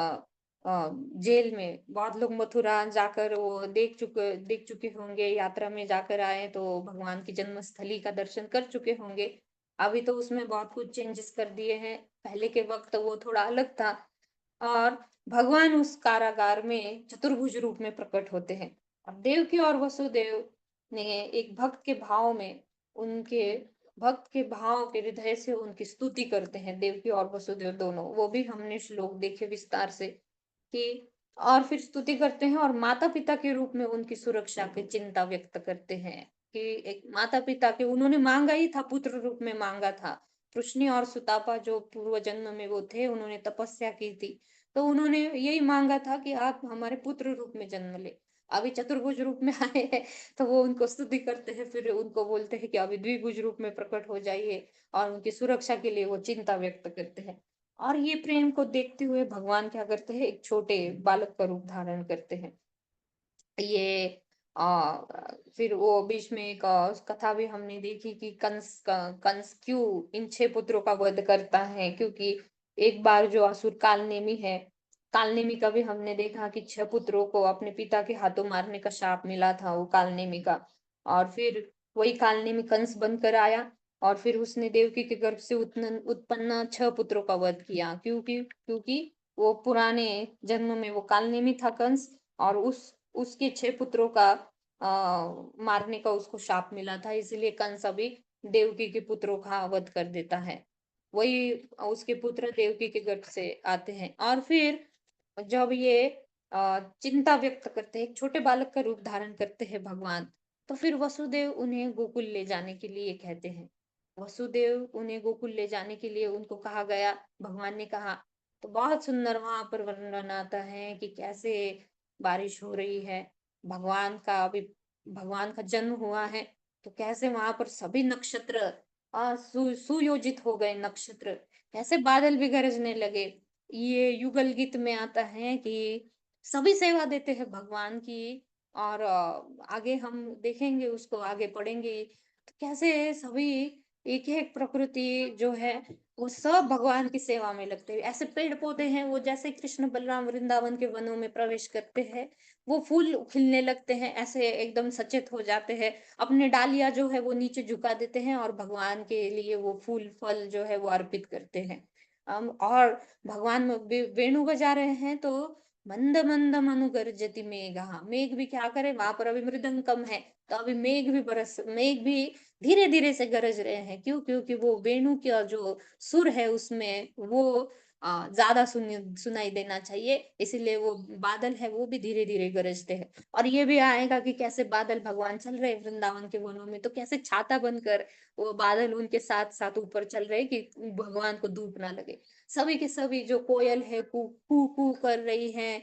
जेल में बहुत लोग मथुरा जाकर वो देख चुके होंगे, यात्रा में जाकर आए तो भगवान की जन्मस्थली का दर्शन कर चुके होंगे। अभी तो उसमें बहुत कुछ चेंजेस कर दिए हैं, पहले के वक्त वो थोड़ा अलग था। और भगवान उस कारागार में चतुर्भुज रूप में प्रकट होते हैं। अब देवकी और वसुदेव ने एक भक्त के भाव में, उनके भक्त के भाव के हृदय से उनकी स्तुति करते हैं, देवकी और वसुदेव दोनों। वो भी हमने श्लोक देखे विस्तार से कि और फिर स्तुति करते हैं और माता पिता के रूप में उनकी सुरक्षा की चिंता व्यक्त करते हैं कि एक माता पिता के उन्होंने मांगा ही था, पुत्र रूप में मांगा था। कृष्ण और सुतापा जो पूर्व जन्म में वो थे, उन्होंने तपस्या की थी, तो उन्होंने यही मांगा था कि आप हमारे पुत्र रूप में जन्म ले। अभी चतुर्भुज रूप में आए हैं तो वो उनको स्तुति करते हैं, फिर उनको बोलते हैं कि अभी द्विभुज रूप में प्रकट हो जाइए, और उनकी सुरक्षा के लिए वो चिंता व्यक्त करते हैं। और ये प्रेम को देखते हुए भगवान क्या करते हैं, एक छोटे बालक का रूप धारण करते हैं। ये फिर वो बीच में एक कथा भी हमने देखी कि कंस क्यों इन 6 पुत्रों का वध करता है, क्योंकि एक बार जो असुर कालनेमी है, कालनेमी का भी हमने देखा कि 6 पुत्रों को अपने पिता के हाथों मारने का शाप मिला था, वो कालनेमी का। और फिर वही कालनेमी कंस बनकर आया और फिर उसने देवकी के गर्भ से उत्पन्न 6 पुत्रों का वध किया, क्योंकि वो पुराने जन्म में वो कालनेमी था कंस, और उसके 6 पुत्रों का मारने का उसको शाप मिला था, इसलिए कंस अभी देवकी के पुत्रों का वध कर देता है। वही उसके पुत्र देवकी के गर्भ से आते हैं। और फिर जब ये चिंता व्यक्त करते हैं, एक छोटे बालक का रूप धारण करते हैं भगवान, तो फिर वसुदेव उन्हें गोकुल ले जाने के लिए कहते हैं। वसुदेव उन्हें गोकुल ले जाने के लिए उनको कहा गया, भगवान ने कहा। तो बहुत सुंदर वहां पर वर्णन आता है कि कैसे बारिश हो रही है, भगवान का अभी भगवान का जन्म हुआ है, तो कैसे वहां पर सभी नक्षत्र सुयोजित हो गए, नक्षत्र कैसे बादल भी गरजने लगे। ये युगल गीत में आता है कि सभी सेवा देते हैं भगवान की। और आगे हम देखेंगे, उसको आगे पढ़ेंगे तो कैसे सभी एक एक प्रकृति जो है वो सब भगवान की सेवा में लगते हैं। ऐसे पेड़ पौधे हैं, वो जैसे कृष्ण बलराम वृंदावन के वनों में प्रवेश करते हैं, वो फूल खिलने लगते हैं, ऐसे एकदम सचेत हो जाते हैं, अपने डालियां जो है वो नीचे झुका देते हैं और भगवान के लिए वो फूल फल जो है वो अर्पित करते हैं। और भगवान वेणु बजा रहे हैं तो मंद मंद मनु गर्जति मेघ, मेघ भी क्या करे, वहां पर अभी मृदंग कम है तो अभी मेघ भी धीरे धीरे से गरज रहे हैं। क्यों? क्योंकि वो वेणु का जो सुर है उसमें वो ज्यादा सुनाई देना चाहिए, इसीलिए वो बादल है वो भी धीरे धीरे गरजते हैं। और ये भी आएगा कि कैसे बादल भगवान चल रहे वृंदावन के वनों में, तो कैसे छाता बनकर वो बादल उनके साथ साथ ऊपर चल रहे कि भगवान को धूप ना लगे। सभी के सभी जो कोयल है कू कू कू कर रही है,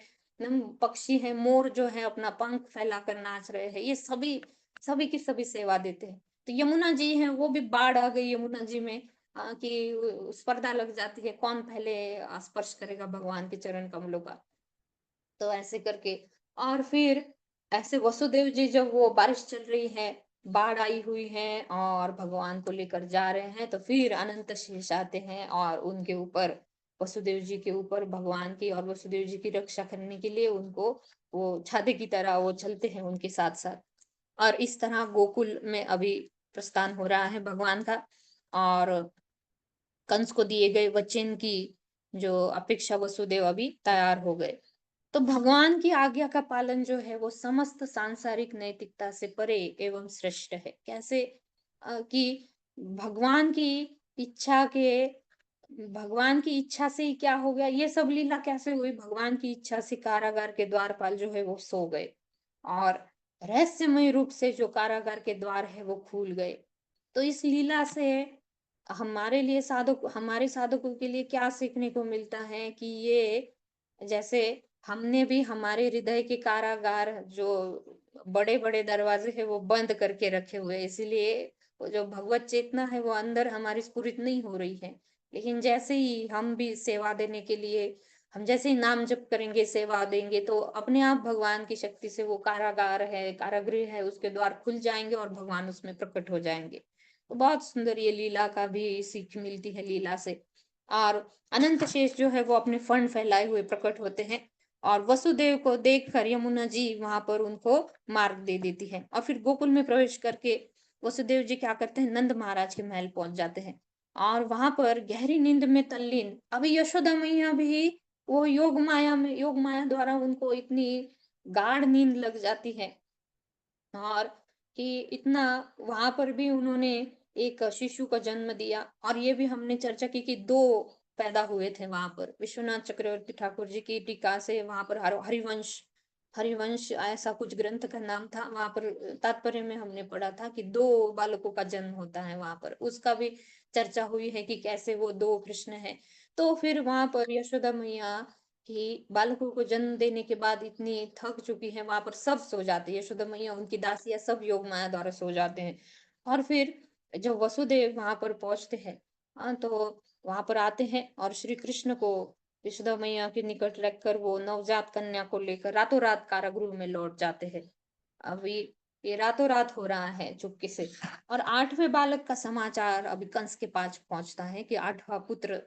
पक्षी है, मोर जो है अपना पंख फैलाकर नाच रहे हैं, ये सभी की सभी सेवा देते हैं। तो यमुना जी हैं, वो भी बाढ़ आ गई यमुना जी में कि स्पर्धा लग जाती है कौन पहले स्पर्श करेगा भगवान के चरण कमलों का। तो ऐसे करके और फिर ऐसे वसुदेव जी जब वो बारिश चल रही है, बाढ़ आई हुई है और भगवान को लेकर जा रहे हैं, तो फिर अनंत शेष आते हैं और उनके ऊपर, वसुदेव जी के ऊपर भगवान की और वसुदेव जी की रक्षा करने के लिए उनको वो छाते की तरह वो चलते हैं उनके साथ साथ। और इस तरह गोकुल में अभी प्रस्थान हो रहा है भगवान का। और कंस को दिए गए वचन की जो अपेक्षा वसुदेव अभी तैयार हो गए। तो भगवान की आज्ञा का पालन जो है वो समस्त सांसारिक नैतिकता से परे एवं श्रेष्ठ है। कैसे? कि भगवान की इच्छा के भगवान की इच्छा से ही क्या हो गया, ये सब लीला कैसे हुई, भगवान की इच्छा से कारागार के द्वारपाल जो है वो सो गए और रहस्यमय रूप से जो कारागार के द्वार है वो खुल गए। तो इस लीला से हमारे साधकों के लिए क्या सीखने को मिलता है कि ये जैसे हमने भी हमारे हृदय के कारागार जो बड़े बड़े दरवाजे है वो बंद करके रखे हुए, इसीलिए वो जो भगवत चेतना है वो अंदर हमारी स्फुरित नहीं हो रही है। लेकिन जैसे ही हम भी सेवा देने के लिए, हम जैसे ही नाम जप करेंगे, सेवा देंगे, तो अपने आप भगवान की शक्ति से वो कारागार है, कारागृह है, उसके द्वार खुल जाएंगे और भगवान उसमें प्रकट हो जाएंगे। तो बहुत सुंदर ये लीला का भी सीख मिलती है लीला से। और अनंत शेष जो है वो अपने फंड फैलाए हुए प्रकट होते हैं और वसुदेव को देखकर यमुना जी वहां पर उनको मार्ग दे देती है। और फिर गोकुल में प्रवेश करके वसुदेव जी क्या करते हैं, नंद महाराज के महल पहुंच जाते हैं और वहां पर गहरी नींद में तल्लीन। अभी यशोदा मैया भी वो योग माया द्वारा उनको इतनी गाढ़ नींद लग जाती है और कि इतना वहां पर भी उन्होंने एक शिशु का जन्म दिया। और ये भी हमने चर्चा की कि 2 पैदा हुए थे वहां पर। विश्वनाथ चक्रवर्ती ठाकुर जी की टीका से वहां पर हरिवंश हरिवंश ऐसा कुछ ग्रंथ का नाम था, वहां पर तात्पर्य में हमने पढ़ा था कि 2 बालकों का जन्म होता है वहां पर। उसका भी चर्चा हुई है कि कैसे वो 2 कृष्ण है। तो फिर वहां पर यशोदा मैया कि बालकों को जन्म देने के बाद इतनी थक चुकी है, वहां पर सब सो जाते हैं, यशोदा मैया उनकी दासियां सब योग माया द्वारा सो जाते हैं। और फिर जब वसुदेव वहां पर पहुंचते हैं, तो वहां पर आते हैं और श्री कृष्ण को यशोदा मैया के निकट रखकर वो नवजात कन्या को लेकर रातों रात कारागृह में लौट जाते हैं। अभी ये रातों रात हो रहा है चुपके से। और 8वें बालक का समाचार अभी कंस के पास पहुंचता है कि 8वां पुत्र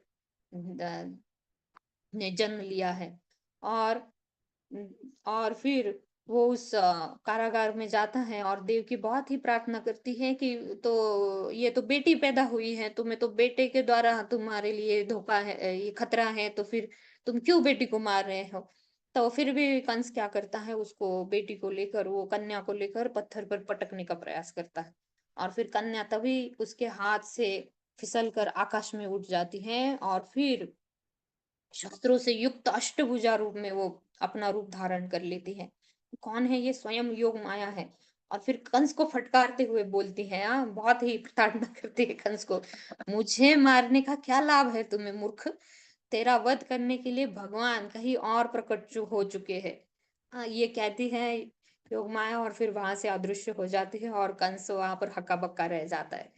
ने जन्म लिया है। और और फिर वो उस कारागार में जाता है और देव की बहुत ही प्रार्थना करती है कि तो ये तो बेटी पैदा हुई है, तुम्हें तो बेटे के द्वारा तुम्हारे लिए धोखा है, ये खतरा है, तो फिर तुम क्यों बेटी को मार रहे हो। तो फिर भी कंस क्या करता है, उसको बेटी को लेकर वो कन्या को लेकर पत्थर पर पटकने का प्रयास करता है। और फिर कन्या तभी उसके हाथ से फिसल कर आकाश में उठ जाती है और फिर शस्त्रों से युक्त अष्टभुजा रूप में वो अपना रूप धारण कर लेती है। कौन है ये, स्वयं योग माया है। और फिर कंस को फटकारते हुए बोलती है, बहुत ही प्रताड़ना करती है कंस को, मुझे मारने का क्या लाभ है तुम्हें मूर्ख, तेरा वध करने के लिए भगवान कहीं और प्रकट हो चुके हैं। ये कहती है योग माया और फिर वहां से अदृश्य हो जाती है और कंस वहां पर हक्का बक्का रह जाता है।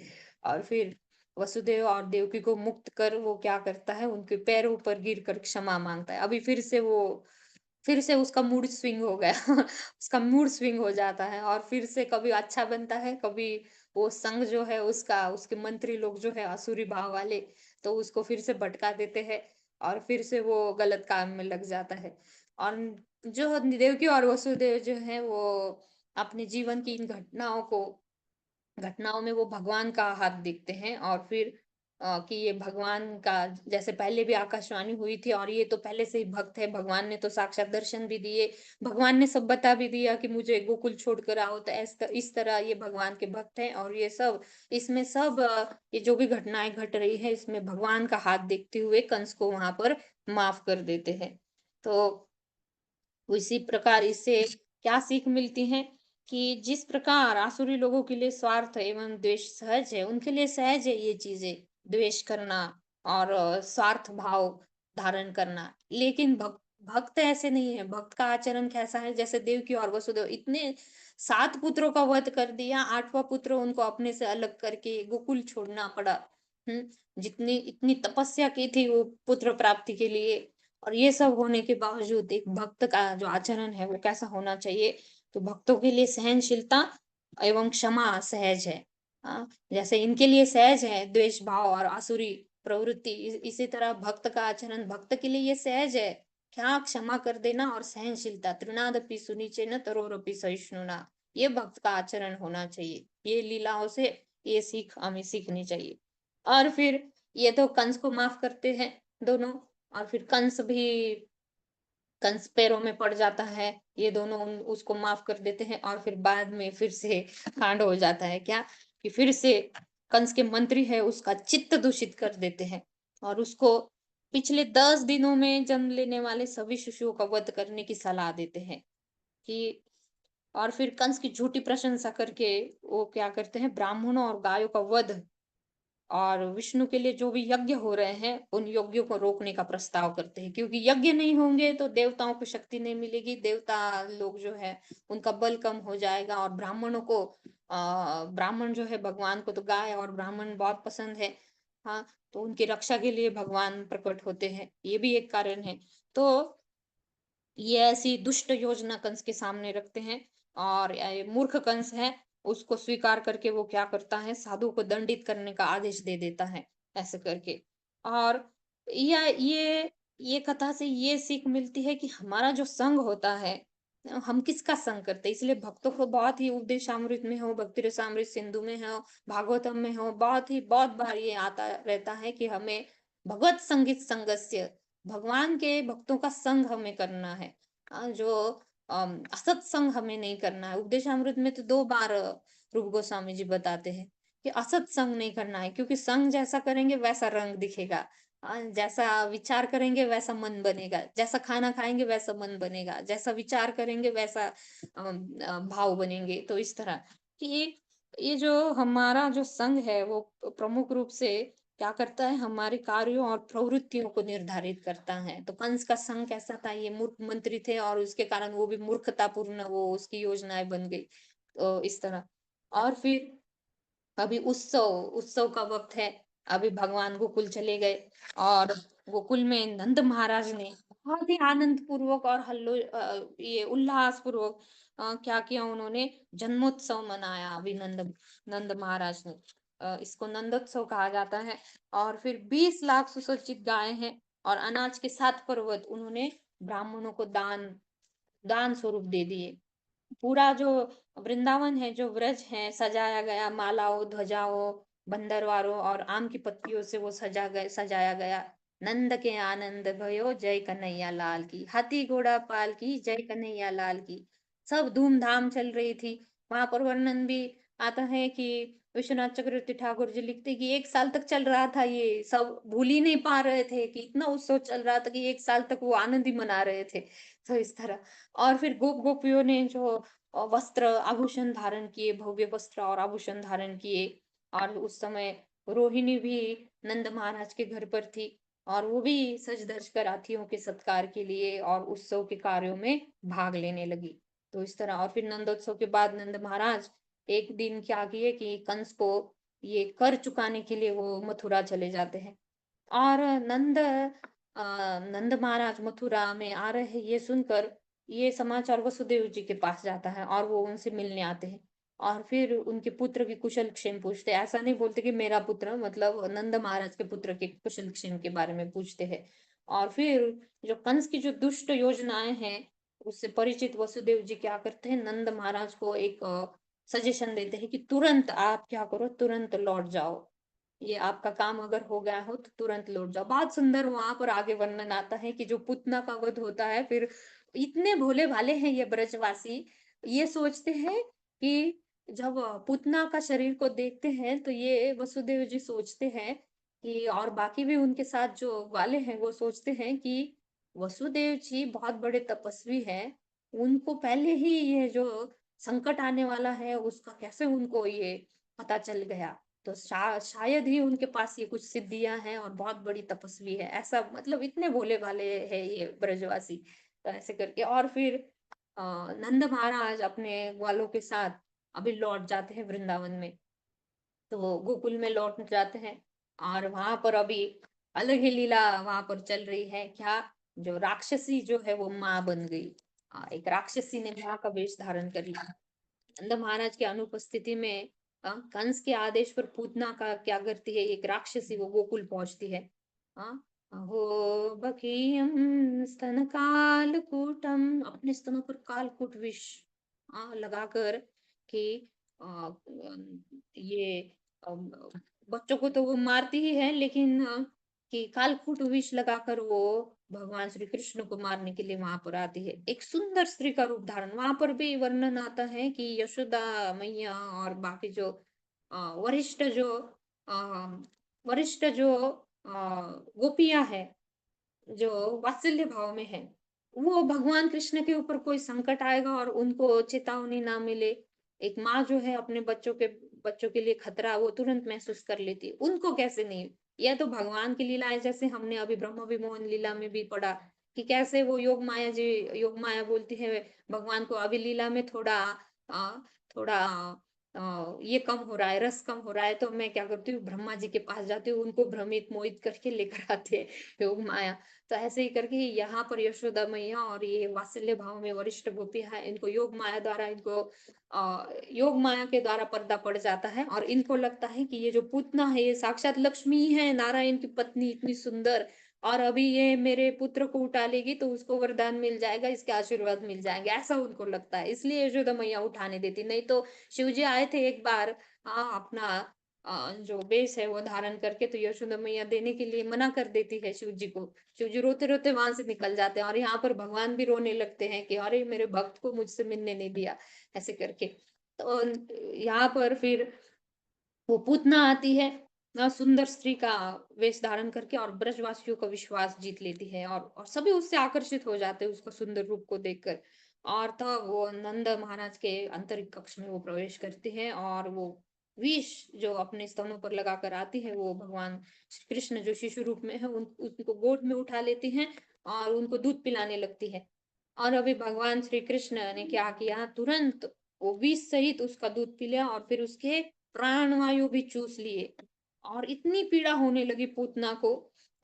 और फिर वसुदेव और देवकी को मुक्त कर वो क्या करता है, उनके पैरों पर गिर कर क्षमा मांगता है। अभी फिर से उसका मूड स्विंग हो गया उसका मूड स्विंग हो जाता है और फिर से कभी अच्छा बनता है, कभी वो संघ जो है उसका, उसके मंत्री लोग जो है असुरी भाव वाले, तो उसको फिर से भटका देते हैं और फिर से वो गलत काम में लग जाता है। और जो देवकी और वसुदेव जो है वो अपने जीवन की इन घटनाओं में वो भगवान का हाथ देखते हैं। और फिर कि ये भगवान का, जैसे पहले भी आकाशवाणी हुई थी और ये तो पहले से ही भक्त है, भगवान ने तो साक्षात दर्शन भी दिए, भगवान ने सब बता भी दिया कि मुझे गोकुल छोड़कर आओ, तो इस तरह ये भगवान के भक्त हैं। और ये सब इसमें सब ये जो भी घटनाएं घट रही है इसमें भगवान का हाथ देखते हुए कंस को वहां पर माफ कर देते हैं। तो उसी प्रकार इससे क्या सीख मिलती है कि जिस प्रकार आसुरी लोगों के लिए स्वार्थ एवं द्वेष सहज है, उनके लिए सहज है ये चीजें, द्वेष करना और स्वार्थ भाव धारण करना। लेकिन भक्त ऐसे नहीं है। भक्त का आचरण कैसा है, जैसे देवकी और वसुदेव इतने 7 पुत्रों का वध कर दिया, 8वां पुत्र उनको अपने से अलग करके गोकुल छोड़ना पड़ा। जितनी इतनी तपस्या की थी वो पुत्र प्राप्ति के लिए। और ये सब होने के बावजूद एक भक्त का जो आचरण है वो कैसा होना चाहिए, तो भक्तों के लिए सहनशीलता एवं क्षमा सहज है। जैसे इनके लिए सहज है द्वेष भाव और आसुरी प्रवृत्ति, इसी तरह भक्त का आचरण भक्त के लिए ये सहज है, क्या क्षमा कर देना और सहनशीलता, तृणादपि सुनिचेन तरोरपि सहिष्णुना, ये भक्त का आचरण होना चाहिए। ये लीलाओं से ये सीख हमें सीखनी चाहिए। और फिर ये तो कंस को माफ करते हैं दोनों, और फिर कंस पैरों में पड़ जाता है, ये दोनों उसको माफ कर देते हैं। और फिर बाद में फिर से कांड हो जाता है, क्या कि फिर से कंस के मंत्री है उसका चित्त दूषित कर देते हैं और उसको पिछले 10 दिनों में जन्म लेने वाले सभी शिशुओं का वध करने की सलाह देते हैं कि। और फिर कंस की झूठी प्रशंसा करके वो क्या करते हैं, ब्राह्मणों और गायों का वध और विष्णु के लिए जो भी यज्ञ हो रहे हैं उन यज्ञों को रोकने का प्रस्ताव करते हैं, क्योंकि यज्ञ नहीं होंगे तो देवताओं को शक्ति नहीं मिलेगी, देवता लोग जो है उनका बल कम हो जाएगा। और ब्राह्मणों को ब्राह्मण जो है, भगवान को तो गाय और ब्राह्मण बहुत पसंद है, हाँ, तो उनकी रक्षा के लिए भगवान प्रकट होते हैं, ये भी एक कारण है। तो ये ऐसी दुष्ट योजना कंस के सामने रखते हैं और मूर्ख कंस है उसको स्वीकार करके वो क्या करता है, साधु को दंडित करने का आदेश दे देता है ऐसे करके। और ये ये कथा से ये सीख मिलती है कि हमारा जो संग होता है, हम किसका संग करते हैं। इसलिए भक्तों को बहुत ही उपदेशामृत में हो, भक्ति रसामृत सिंधु में हो, भागवतम में हो, बहुत बार ये आता रहता है कि हमें भगवत संगीत संगस्य, भगवान के भक्तों का संग हमें करना है। जो असत संग हमें नहीं करना है। उपदेशामृत में तो 2 बार रूप गोस्वामी जी बताते हैं कि असत संग नहीं करना है, क्योंकि संग जैसा करेंगे वैसा रंग दिखेगा। जैसा विचार करेंगे वैसा मन बनेगा, जैसा खाना खाएंगे वैसा मन बनेगा, जैसा विचार करेंगे वैसा भाव बनेंगे। तो इस तरह कि ये जो हमारा जो संग है वो प्रमुख रूप से क्या करता है, हमारे कार्यों और प्रवृत्तियों को निर्धारित करता है। तो कंस का संग कैसा था, ये मूर्ख मंत्री थे और उसके कारण वो भी मूर्खतापूर्ण वो उसकी योजनाएं बन गई। तो इस तरह। और फिर अभी उत्सव का वक्त है। अभी भगवान गोकुल चले गए और गोकुल में नंद महाराज ने बहुत ही आनंद पूर्वक और ये उल्लास पूर्वक क्या किया, उन्होंने जन्मोत्सव मनाया। अभी नंद महाराज ने इसको नंदोत्सव कहा जाता है। और फिर 20 लाख सुसज्जित गायें हैं और अनाज के 7 पर्वत उन्होंने ब्राह्मणों को दान स्वरूप दे दिए। पूरा जो वृंदावन है, जो व्रज है, सजाया गया मालाओं, ध्वजाओं, बंदरवारों और आम की पत्तियों से वो सजाया गया। नंद के आनंद भयो जय कन्हैया लाल की, हाथी घोड़ा पाल की जय कन्हैया लाल की। सब धूमधाम चल रही थी। वहां पर वर्णन भी आता है कि विश्वनाथ चक्रवर्ती ठाकुर जी लिखते कि 1 साल तक चल रहा था, ये सब भूल ही नहीं पा रहे थे कि इतना उत्सव चल रहा था कि 1 साल तक वो आनंद ही मना रहे थे। तो इस तरह। और फिर गोपियों ने जो वस्त्र आभूषण धारण किए, भव्य वस्त्र और आभूषण धारण किए। और उस समय रोहिणी भी नंद महाराज के घर पर थी और वो भी सज धज कर हाथियों के सत्कार के लिए और उत्सव के कार्यों में भाग लेने लगी। तो इस तरह। और फिर नंदोत्सव के बाद नंद महाराज एक दिन क्या किए कि कंस को ये कर चुकाने के लिए वो मथुरा चले जाते हैं। और नंद महाराज मथुरा में आ रहे हैं ये सुनकर ये समाचार वसुदेव जी के पास जाता है और वो उनसे मिलने आते हैं। और फिर उनके पुत्र की कुशल क्षेम पूछते हैं। ऐसा नहीं बोलते कि मेरा पुत्र, मतलब नंद महाराज के पुत्र के कुशल क्षेम के बारे में पूछते हैं। और फिर जो कंस की जो दुष्ट योजनाएं हैं उससे परिचित वसुदेव जी क्या करते हैं, नंद महाराज को एक सजेशन देते हैं कि तुरंत आप क्या करो, तुरंत लौट जाओ। ये आपका काम अगर हो गया हो तो तुरंत लौट जाओ। बहुत सुंदर वहां पर आगे वर्णन आता है कि जो पुतना का वध होता है, फिर इतने भोले भाले हैं ये ब्रजवासी, ये सोचते हैं कि जब पुतना का शरीर को देखते हैं तो ये वसुदेव जी सोचते हैं कि, और बाकी भी उनके साथ जो वाले हैं वो सोचते हैं कि वसुदेव जी बहुत बड़े तपस्वी हैं, उनको पहले ही ये जो संकट आने वाला है उसका कैसे उनको ये पता चल गया। तो शायद ही उनके पास ये कुछ सिद्धियां हैं और बहुत बड़ी तपस्वी है, ऐसा मतलब इतने भोले भाले है ये ब्रजवासी। तो ऐसे करके और फिर नंद महाराज अपने ग्वालों के साथ अभी लौट जाते हैं वृंदावन में। तो वो गोकुल में लौट जाते हैं और वहां पर अभी अलग ही लीला वहां पर चल रही है। क्या, जो राक्षसी जो है वो माँ बन गई। एक राक्षसी ने माँ का वेश धारण कर लिया। नंद महाराज की अनुपस्थिति में कंस के आदेश पर पूतना का क्या करती है, एक राक्षसी वो गोकुल पहुंचती है। अहो बकीयम स्तन कालकूटम, अपने स्तनों पर कालकूट विष लगाकर कि ये बच्चों को तो वो मारती ही है, लेकिन कि कालकूट विष लगाकर वो भगवान श्री कृष्ण को मारने के लिए वहां पर आती है। एक सुंदर स्त्री का रूप धारण। वहां पर भी वर्णन आता है कि यशोदा मैया और बाकी जो वरिष्ठ जो अ, वरिष्ठ जो गोपियां है, जो वात्सल्य भाव में है, वो भगवान कृष्ण के ऊपर कोई संकट आएगा और उनको चेतावनी ना मिले, एक माँ जो है अपने बच्चों के लिए खतरा वो तुरंत महसूस कर लेती, उनको कैसे नहीं। यह तो भगवान की लीला है। जैसे हमने अभी ब्रह्म विमोहन लीला में भी पढ़ा कि कैसे वो योग माया बोलती है भगवान को, अभी लीला में थोड़ा ये कम हो रहा है, रस कम हो रहा है, तो मैं क्या करती हूँ, ब्रह्मा जी के पास जाती हूँ, उनको भ्रमित मोहित करके लेकर आते हैं योग माया। तो ऐसे ही करके यहाँ पर यशोदा मैया और ये वात्सल्य भाव में वरिष्ठ गोपियां है, इनको योग माया के द्वारा पर्दा पड़ जाता है और इनको लगता है कि ये जो पूतना है ये साक्षात लक्ष्मी ही है, नारायण की पत्नी, इतनी सुंदर, और अभी ये मेरे पुत्र को उठा लेगी तो उसको वरदान मिल जाएगा, इसके आशीर्वाद मिल जाएंगे, ऐसा उनको लगता है, इसलिए यशोदा मैया उठाने देती। नहीं तो शिव जी आए थे एक बार अपना जो बेस है वो धारण करके, तो यशोदा मैया देने के लिए मना कर देती है शिव जी को। शिव जी रोते रोते वहां से निकल जाते हैं, और यहाँ पर भगवान भी रोने लगते हैं कि अरे मेरे भक्त को मुझसे मिलने नहीं दिया, ऐसे करके। तो यहाँ पर फिर वो पूतना आती है, सुंदर स्त्री का वेश धारण करके, और ब्रजवासियों का विश्वास जीत लेती है, और सभी उससे आकर्षित हो जाते हैं उसका सुंदर रूप को देखकर। और तब वो नंद महाराज के आंतरिक कक्ष में वो प्रवेश करती है, और वो विष जो अपने स्तनों पर लगाकर आती है, वो भगवान श्री कृष्ण जो शिशु रूप में है उनको गोद में उठा लेती हैं और उनको दूध पिलाने लगती है। और अभी भगवान श्री कृष्ण ने क्या किया, तुरंत वो विष सहित उसका दूध पी लिया, और फिर उसके प्राणवायु भी चूस लिए, और इतनी पीड़ा होने लगी पूतना को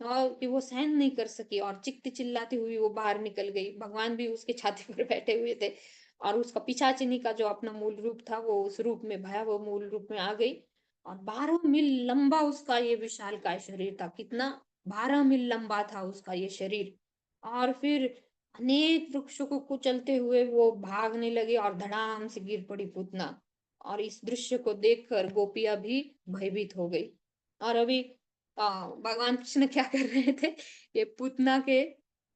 और कि वो सहन नहीं कर सकी, और चिल्लाती चिल्लाती हुई वो बाहर निकल गई। भगवान भी उसके छाती पर बैठे हुए थे, और उसका पिशाचिनी का जो अपना मूल रूप था वो उस रूप में भयावह मूल रूप में आ गई, और 12 मील लंबा उसका ये विशालकाय शरीर था। कितना? 12 मील लंबा था उसका ये शरीर। और फिर अनेक वृक्षों को कुचलते हुए वो भागने लगे, और धड़ाम से गिर पड़ी पूतना। और इस दृश्य को देखकर गोपियां भी भयभीत हो गई। और अभी भगवान कृष्ण क्या कर रहे थे, ये पूतना के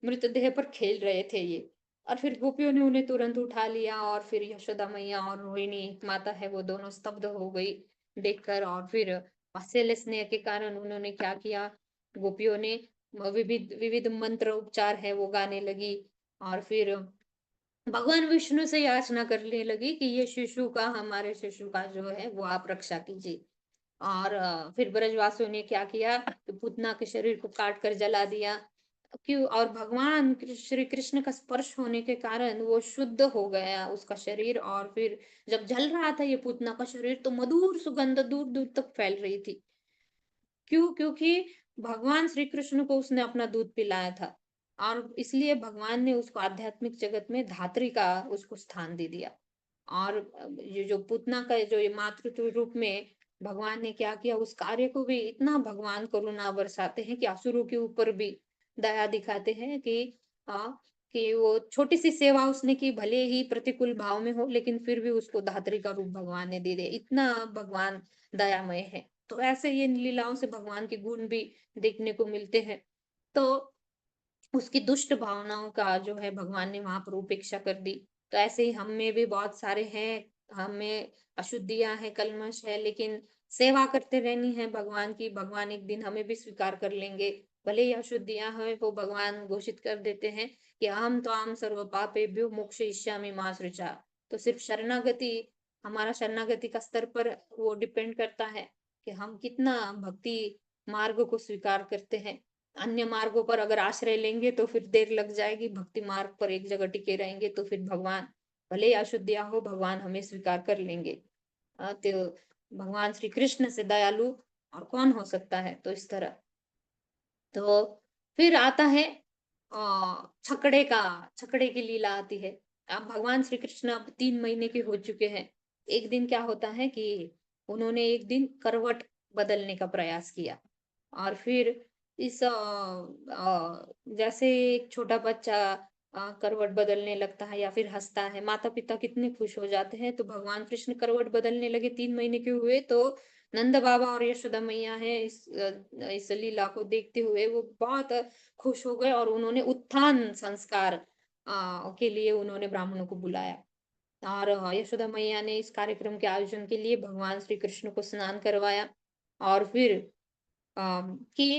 मृतदेह पर खेल रहे थे ये। और फिर गोपियों ने उन्हें तुरंत उठा लिया, और फिर यशोदा मैया और रोहिणी माता है वो दोनों स्तब्ध हो गई देखकर। और फिर वात्सल्य स्नेह के कारण उन्होंने क्या किया, गोपियों ने विविध विविध मंत्र उपचार है वो गाने लगी, और फिर भगवान विष्णु से याचना करने लगी कि ये शिशु का, हमारे शिशु का जो है वो आप रक्षा कीजिए। और फिर ब्रजवासियों ने क्या किया कि पूतना के शरीर को काट कर जला दिया। क्यों? और भगवान श्री कृष्ण का स्पर्श होने के कारण वो शुद्ध हो गया उसका शरीर। और फिर जब जल रहा था ये पूतना का शरीर, तो मधुर सुगंध दूर दूर तक फैल रही थी। क्यों? क्योंकि भगवान श्री कृष्ण को उसने अपना दूध पिलाया था, और इसलिए भगवान ने उसको आध्यात्मिक जगत में धात्री का उसको स्थान दे दिया। और ये जो पूतना का जो ये मातृत्व रूप में भगवान ने क्या किया, उस कार्य को भी इतना भगवान करुणा बरसाते हैं कि असुरों के ऊपर भी दया दिखाते हैं कि कि वो छोटी सी सेवा उसने की, भले ही प्रतिकूल भाव में हो, लेकिन फिर भी उसको धात्री का रूप भगवान ने दे दिया। इतना भगवान दयामय है। तो ऐसे ये लीलाओं से भगवान के गुण भी देखने को मिलते हैं। तो उसकी दुष्ट भावनाओं का जो है भगवान ने वहां पर उपेक्षा कर दी। तो ऐसे ही हम में भी बहुत सारे हैं, हमें अशुद्धियां हैं, कल्मश है, लेकिन सेवा करते रहनी है भगवान की। भगवान एक दिन हमें भी स्वीकार कर लेंगे, भले ही अशुद्धियां हैं, वो भगवान घोषित कर देते हैं कि अहम त्वाम सर्व पापेभ्यो मोक्षयिष्यामि मा शुचा। तो सिर्फ शरणागति, हमारा शरणागति का स्तर पर वो डिपेंड करता है कि हम कितना भक्ति मार्ग को स्वीकार करते हैं। अन्य मार्गों पर अगर आश्रय लेंगे तो फिर देर लग जाएगी, भक्ति मार्ग पर एक जगह टिके रहेंगे तो फिर भगवान, भले ही अशुद्धियां हो, भगवान हमें स्वीकार कर लेंगे। तो भगवान श्री कृष्ण से दयालु और कौन हो सकता है। तो इस तरह तो फिर आता है छकड़े की लीला आती है। अब भगवान श्री कृष्ण अब 3 महीने के हो चुके हैं। एक दिन क्या होता है कि उन्होंने एक दिन करवट बदलने का प्रयास किया, और फिर इस जैसे एक छोटा बच्चा करवट बदलने लगता है या फिर हंसता है, माता पिता कितने खुश हो जाते हैं। तो भगवान कृष्ण करवट बदलने लगे, 3 महीने के हुए, तो नंद बाबा और यशोदा मैया है इस लीला को देखते हुए वो बहुत खुश हो गए, और उन्होंने उत्थान संस्कार के लिए उन्होंने ब्राह्मणों को बुलाया। और यशोदा मैया ने इस कार्यक्रम के आयोजन के लिए भगवान श्री कृष्ण को स्नान करवाया। और फिर कि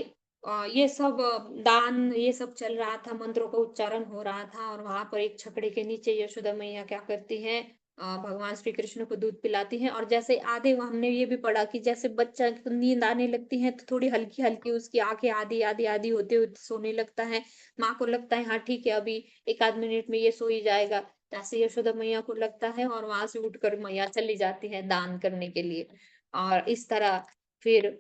ये सब दान ये सब चल रहा था, मंत्रों का उच्चारण हो रहा था, और वहां पर एक छकड़े के नीचे यशोदा मैया क्या करती है, भगवान श्री कृष्ण को दूध पिलाती हैं। और जैसे आधे हमने ये भी पढ़ा कि जैसे बच्चा को नींद आने लगती है तो थोड़ी हल्की हल्की उसकी आंखें आधी आधी आधी होते होते सोने लगता है। माँ को लगता है हाँ ठीक है, अभी 1 आध मिनट में ये सो ही जाएगा। ऐसे यशोदा मैया को लगता है, और वहां से उठकर मैया चली जाती है दान करने के लिए। और इस तरह फिर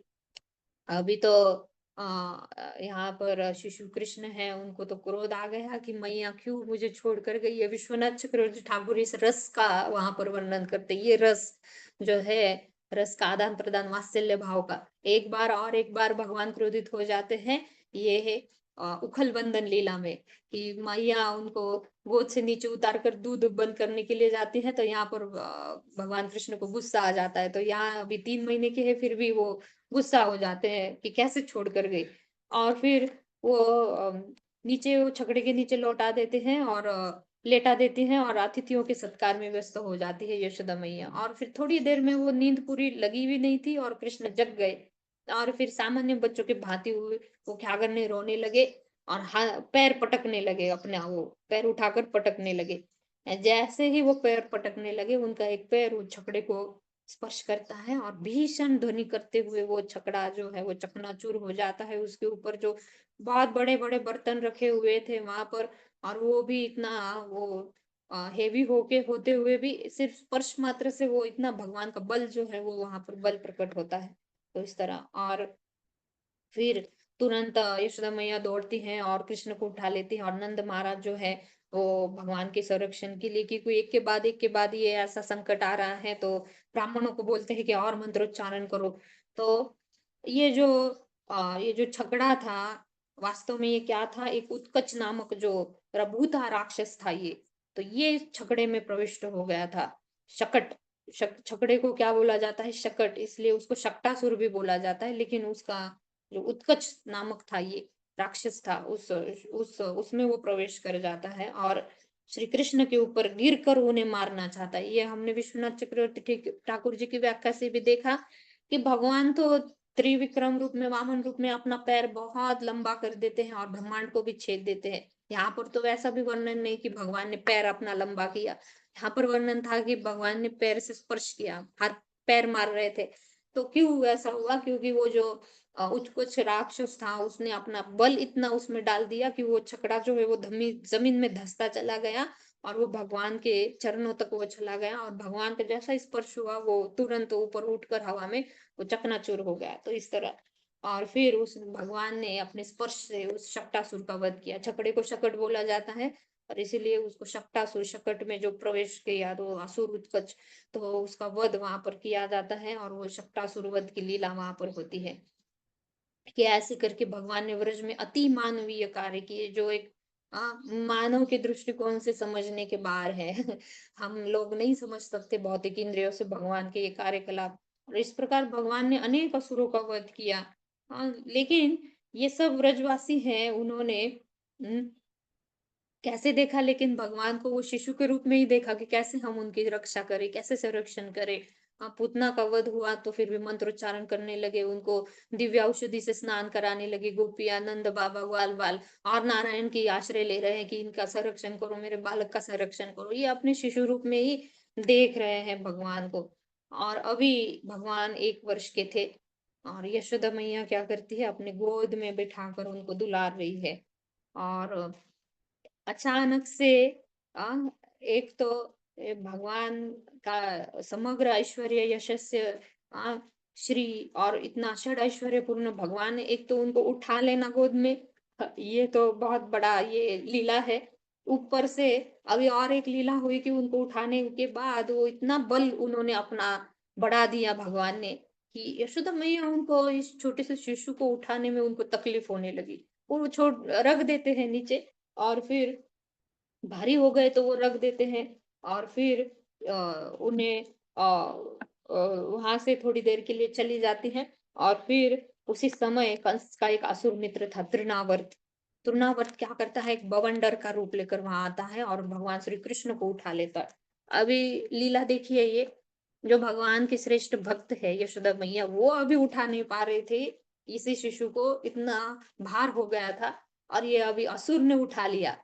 अभी तो यहाँ पर शिशु कृष्ण है, उनको तो क्रोध आ गया कि मैया क्यों मुझे छोड़कर गई है। विश्वनाथ चक्रवर्ती ठाकुर इस रस का वहां पर वर्णन करते, ये रस जो है, रस का आदान प्रदान वात्सल्य भाव का, एक बार और एक बार भगवान क्रोधित हो जाते हैं। ये है उखल बंधन लीला में कि मैया उनको गोद से नीचे उतार कर दूध बंद करने के लिए जाती है, तो यहाँ पर भगवान कृष्ण को गुस्सा आ जाता है। तो यहाँ अभी 3 महीने के है, फिर भी वो गुस्सा हो जाते हैं कि कैसे छोड़ कर गई। और फिर वो नीचे वो छकड़े के नीचे लौटा देते हैं और लेटा देती हैं और अतिथियों के सत्कार में व्यस्त हो जाती है यशोदा मैया। और फिर थोड़ी देर में वो नींद पूरी लगी भी नहीं थी और कृष्ण जग गए और फिर सामान्य बच्चों के भांति हुए वो क्या करने, रोने लगे और पैर पटकने लगे, अपना वो पैर उठाकर पटकने लगे। जैसे ही वो पैर पटकने लगे, उनका एक पैर उस छकड़े को स्पर्श करता है और भीषण ध्वनि करते हुए वो छकड़ा जो है वो चकनाचूर हो जाता है। उसके ऊपर जो बहुत बड़े बड़े बर्तन रखे हुए थे वहां पर, और वो भी इतना वो हेवी होते हुए भी सिर्फ स्पर्श मात्र से वो इतना भगवान का बल जो है वो वहां पर बल प्रकट होता है। तो इस तरह और फिर तुरंत यशोदा मैया दौड़ती हैं और कृष्ण को उठा लेती हैं। और नंद महाराज जो है वो भगवान के संरक्षण के लिए, क्योंकि एक के बाद ये ऐसा संकट आ रहा है, तो ब्राह्मणों को बोलते हैं कि और मंत्रोच्चारण करो। तो ये जो छकड़ा था, वास्तव में ये क्या था, एक उत्कच नामक जो प्रभु था, राक्षस था ये। तो ये छकड़े में प्रविष्ट हो गया था। शकट, छकड़े को क्या बोला जाता है, शकट, इसलिए उसको शक्टासुर भी बोला जाता है। लेकिन उसका जो उत्कच नामक था, ये राक्षस था, उसमें वो प्रवेश कर जाता है और श्री कृष्ण के ऊपर गिरकर उन्हें मारना चाहता है। ये हमने विश्वनाथ चक्रवर्ती ठाकुर जी की व्याख्या से भी देखा कि भगवान तो त्रिविक्रम रूप में, वामन रूप में अपना पैर बहुत लंबा कर देते हैं और ब्रह्मांड को भी छेद देते हैं। यहाँ पर तो वैसा भी वर्णन नहीं कि भगवान ने पैर अपना लंबा किया। यहाँ पर वर्णन था कि भगवान ने पैर से स्पर्श किया, हाथ पैर मार रहे थे। तो क्यों ऐसा हुआ, क्योंकि वो जो कुछ राक्षस था, उसने अपना बल इतना उसमें डाल दिया कि वो छकड़ा जो है वो जमीन में धंसता चला गया और वो भगवान के चरणों तक वो चला गया। और भगवान का जैसा स्पर्श हुआ, वो तुरंत ऊपर उठकर हवा में वो चकनाचूर हो गया। तो इस तरह और फिर उस भगवान ने अपने स्पर्श से उस शक्टासुर का वध किया। छकड़े को शकट बोला जाता है और इसीलिए उसको शक्टासुर, शकट में जो प्रवेश किया तो असुर उत्कच, तो उसका वध वहां पर किया जाता है और वो शक्टासुर वध की लीला वहां पर होती है कि ऐसे करके भगवान ने व्रज में अति मानवीय कार्य किए, जो एक मानव के दृष्टिकोण से समझने के बाहर है। हम लोग नहीं समझ सकते भौतिक इंद्रियों से भगवान के ये कार्यकलाप। और इस प्रकार भगवान ने अनेक असुरों का वध किया। लेकिन ये सब व्रजवासी हैं, उन्होंने कैसे देखा, लेकिन भगवान को वो शिशु के रूप में ही देखा कि कैसे हम उनकी रक्षा करें, कैसे संरक्षण करें। पूतना का वध हुआ तो फिर भी मंत्रोच्चारण करने लगे, उनको दिव्य औषधि से स्नान कराने लगे गोपियां, नंद बाबा, ग्वाल बाल, और नारायण की आश्रय ले रहे हैं कि इनका संरक्षण करो, मेरे बालक का संरक्षण करो। ये अपने शिशु रूप में ही देख रहे हैं भगवान को। और अभी भगवान 1 वर्ष के थे और यशोदा मैया क्या करती है, अपने गोद में बिठाकर उनको दुलार रही है। और अचानक से आ, एक तो भगवान का समग्र ऐश्वर्य, यशस्य, श्री और इतना षड ऐश्वर्य पूर्ण भगवान ने एक तो उनको उठा लेना गोद में, ये तो बहुत बड़ा ये लीला है। ऊपर से अभी और एक लीला हुई कि उनको उठाने के बाद वो इतना बल उन्होंने अपना बढ़ा दिया भगवान ने कि यशोदा मैया उनको, इस छोटे से शिशु को उठाने में उनको तकलीफ होने लगी। वो रख देते हैं नीचे और फिर भारी हो गए तो वो रख देते हैं और फिर उन्हें वहां से थोड़ी देर के लिए चली जाती हैं। और फिर उसी समय कंस का एक असुर मित्र था, तृणावर्त। तृणावर्त क्या करता है, एक बवंडर का रूप लेकर वहां आता है और भगवान श्री कृष्ण को उठा लेता है। अभी लीला देखिए, ये जो भगवान के श्रेष्ठ भक्त है यशोदा मैया, वो अभी उठा नहीं पा रहे थे इसी शिशु को, इतना भार हो गया था, और ये अभी असुर ने उठा लिया।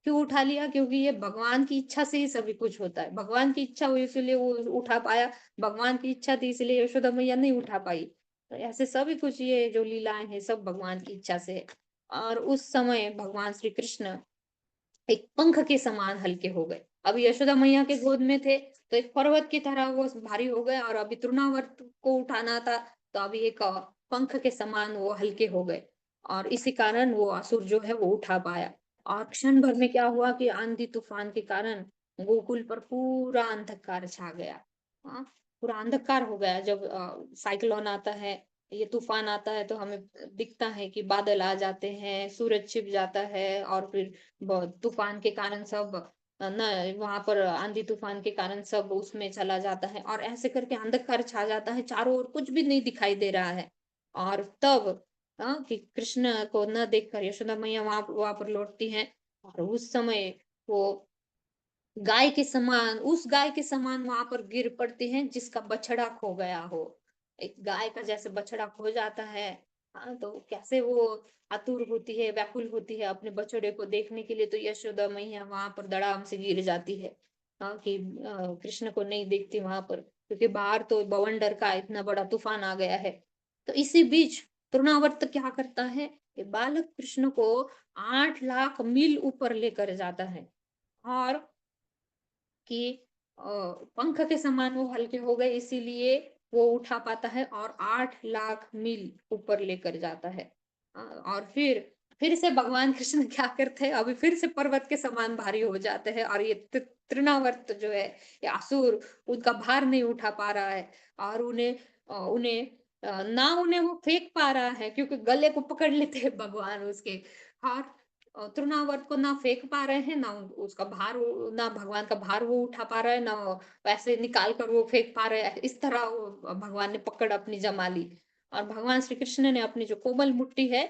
क्यों उठा लिया, क्योंकि ये भगवान की इच्छा से ही सभी कुछ होता है। भगवान की इच्छा हुई इसलिए वो उठा पाया, भगवान की इच्छा थी इसलिए यशोदा मैया नहीं उठा पाई। तो ऐसे सभी कुछ ये जो लीलाएं हैं सब भगवान की इच्छा से है। और उस समय भगवान श्री कृष्ण एक पंख के समान हल्के हो गए। अभी यशोदा मैया के गोद में थे तो एक पर्वत की तरह वो भारी हो गए, और अभी तृणावर्त को उठाना था तो अभी एक पंख के समान वो हल्के हो गए, और इसी कारण वो असुर जो है वो उठा पाया। और क्षण भर में क्या हुआ कि आंधी तूफान के कारण गोकुल पर पूरा अंधकार छा गया। हाँ, पूरा अंधकार हो गया जब साइक्लोन आता है ये तूफान आता है तो हमें दिखता है कि बादल आ जाते हैं, सूरज छिप जाता है और फिर तूफान के कारण सब न वहां पर आंधी तूफान के कारण सब उसमें चला जाता है और ऐसे करके अंधकार छा जाता है, चारों ओर कुछ भी नहीं दिखाई दे रहा है। और तब कि कृष्ण को न देखकर यशोदा मैया वहां पर लौटती हैं और उस समय वो उस गाय के समान वहां पर गिर पड़ती हैं जिसका बछड़ा खो गया हो। एक गाय का जैसे बछड़ा खो जाता है, हाँ, तो कैसे वो आतुर होती है, व्याकुल होती है अपने बछड़े को देखने के लिए, तो यशोदा मैया वहां पर धड़ाम से गिर जाती है। हाँ, कि कृष्ण को नहीं देखती वहां पर, क्योंकि बाहर तो बवंडर का इतना बड़ा तूफान आ गया है। तो इसी बीच तृणावर्त क्या करता है कि बालक कृष्ण को 8 लाख मील ऊपर लेकर जाता है और कि पंख के समान वो हल्के हो गए, इसीलिए वो उठा पाता है और 8 लाख मील ऊपर लेकर जाता है। और फिर से भगवान कृष्ण क्या करते हैं, अभी फिर से पर्वत के समान भारी हो जाते हैं और ये तृणावर्त जो है, ये असुर, उनका भार नहीं उठा पा रहा है और ना उन्हें वो फेंक पा रहा है, क्योंकि गले को पकड़ लेते हैं भगवान उसके। और तृणावर्त को ना फेंक पा रहे हैं, ना उसका भार ना भगवान का भार वो उठा पा रहा है, ना वैसे निकाल कर वो फेंक पा रहे हैं। इस तरह वो भगवान ने पकड़ अपनी जमा ली और भगवान श्री कृष्ण ने अपनी जो कोमल मुट्ठी है,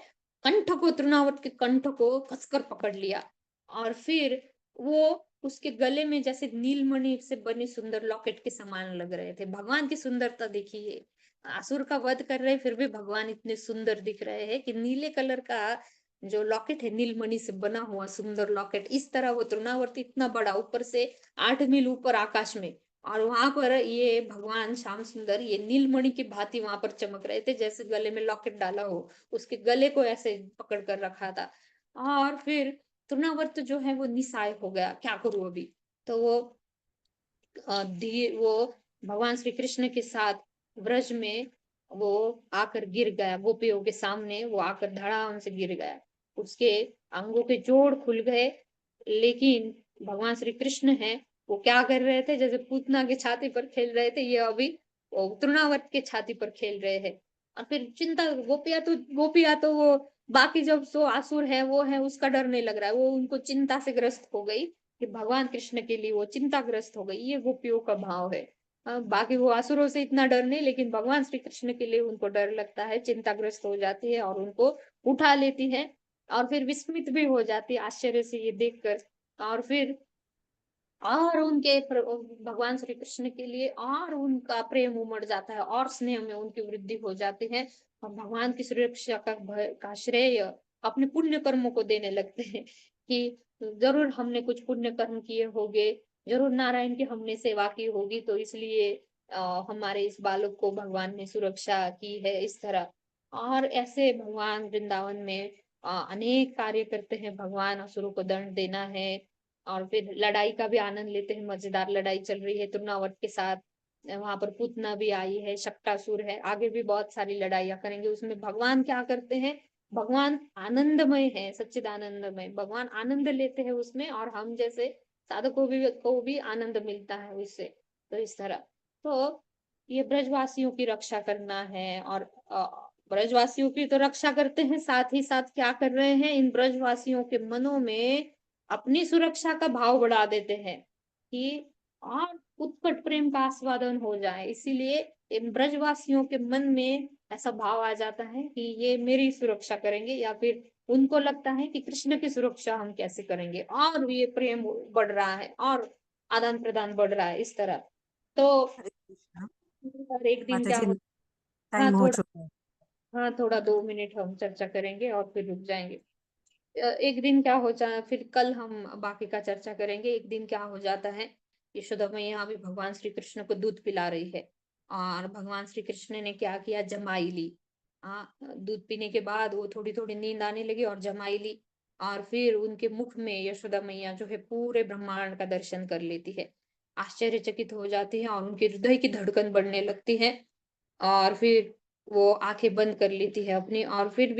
कंठ को, तृणावर्त के कंठ को कसकर पकड़ लिया और फिर वो उसके गले में जैसे नीलमणि से बने सुंदर लॉकेट के समान लग रहे थे। भगवान की सुंदरता देखिए, असुर का वध कर रहे फिर भी भगवान इतने सुंदर दिख रहे हैं कि नीले कलर का जो लॉकेट है, नीलमणि से बना हुआ सुंदर लॉकेट, इस तरह वो तृणावर्त इतना बड़ा, ऊपर से 8 मील ऊपर आकाश में, और वहां पर ये भगवान श्याम सुंदर ये नीलमणि की भांति वहां पर चमक रहे थे, जैसे गले में लॉकेट डाला हो, उसके गले को ऐसे पकड़ कर रखा था। और फिर तृणावर्त जो है वो निस्सहाय हो गया, क्या करूं अभी। तो वो भगवान श्री कृष्ण के साथ ब्रज में वो आकर गिर गया, गोपियों के सामने वो आकर धड़ाम से गिर गया, उसके अंगों के जोड़ खुल गए। लेकिन भगवान श्री कृष्ण है, वो क्या कर रहे थे, जैसे पूतना के छाती पर खेल रहे थे, ये अभी वो तृणावर्त के छाती पर खेल रहे हैं। और फिर चिंता, गोपिया तो वो बाकी जब सो आसुर है वो है, उसका डर नहीं लग रहा है, वो उनको चिंता से ग्रस्त हो गई कि भगवान कृष्ण के लिए वो चिंताग्रस्त हो गई, ये गोपियों का भाव है। बाकी वो असुरों से इतना डर नहीं, लेकिन भगवान श्री कृष्ण के लिए उनको डर लगता है, चिंताग्रस्त हो जाती है और उनको उठा लेती है और फिर विस्मित भी हो जाती है आश्चर्य से ये देखकर। और फिर और भगवान श्री कृष्ण के लिए और उनका प्रेम उमड़ जाता है और स्नेह में उनकी वृद्धि हो जाती है और भगवान की सुरक्षा का श्रेय अपने पुण्य कर्मों को देने लगते हैं कि जरूर हमने कुछ पुण्य कर्म किए होंगे, जरूर नारायण की हमने सेवा की होगी, तो इसलिए हमारे इस बालक को भगवान ने सुरक्षा की है इस तरह। और ऐसे भगवान वृंदावन में अनेक कार्य करते हैं, भगवान असुरों को दंड देना है और फिर लड़ाई का भी आनंद लेते हैं, मजेदार लड़ाई चल रही है तृणावर्त के साथ। वहां पर पूतना भी आई है, शक्टासुर है, आगे भी बहुत सारी लड़ाइयां करेंगे। उसमें भगवान क्या करते हैं, भगवान आनंदमय है, सच्चिदानंदमय, भगवान आनंद लेते हैं उसमें और हम जैसे साधकों को भी आनंद मिलता है उससे। तो इस तरह तो ये ब्रजवासियों की रक्षा करना है और ब्रजवासियों की तो रक्षा करते हैं, साथ ही साथ क्या कर रहे हैं, इन ब्रजवासियों के मनों में अपनी सुरक्षा का भाव बढ़ा देते हैं कि और उत्कट प्रेम का आस्वादन हो जाए, इसीलिए इन ब्रजवासियों के मन में ऐसा भाव आ जाता है कि ये मेरी सुरक्षा करेंगे, या फिर उनको लगता है कि कृष्ण की सुरक्षा हम कैसे करेंगे, और ये प्रेम बढ़ रहा है और आदान प्रदान बढ़ रहा है इस तरह। तो हरे कृष्णा। और एक दिन माता क्या जी, हो, हाँ टाइम हो थोड़ा, चुका है। हाँ थोड़ा 2 मिनट हम चर्चा करेंगे और फिर रुक जाएंगे। एक दिन क्या हो जा फिर कल हम बाकी का चर्चा करेंगे। एक दिन क्या हो जाता है, यशोदा मैया भी भगवान श्री कृष्ण को दूध पिला रही है और भगवान श्री कृष्ण ने क्या किया, जमाई ली। दूध पीने के बाद वो थोड़ी थोड़ी नींद आने लगी और जमाई ली और फिर उनके मुख में यशोदा मैया जो है पूरे ब्रह्मांड का दर्शन कर लेती है, आश्चर्यचकित हो जाती है और उनके हृदय की धड़कन बढ़ने लगती है और फिर वो आंखें बंद कर लेती है अपनी। और फिर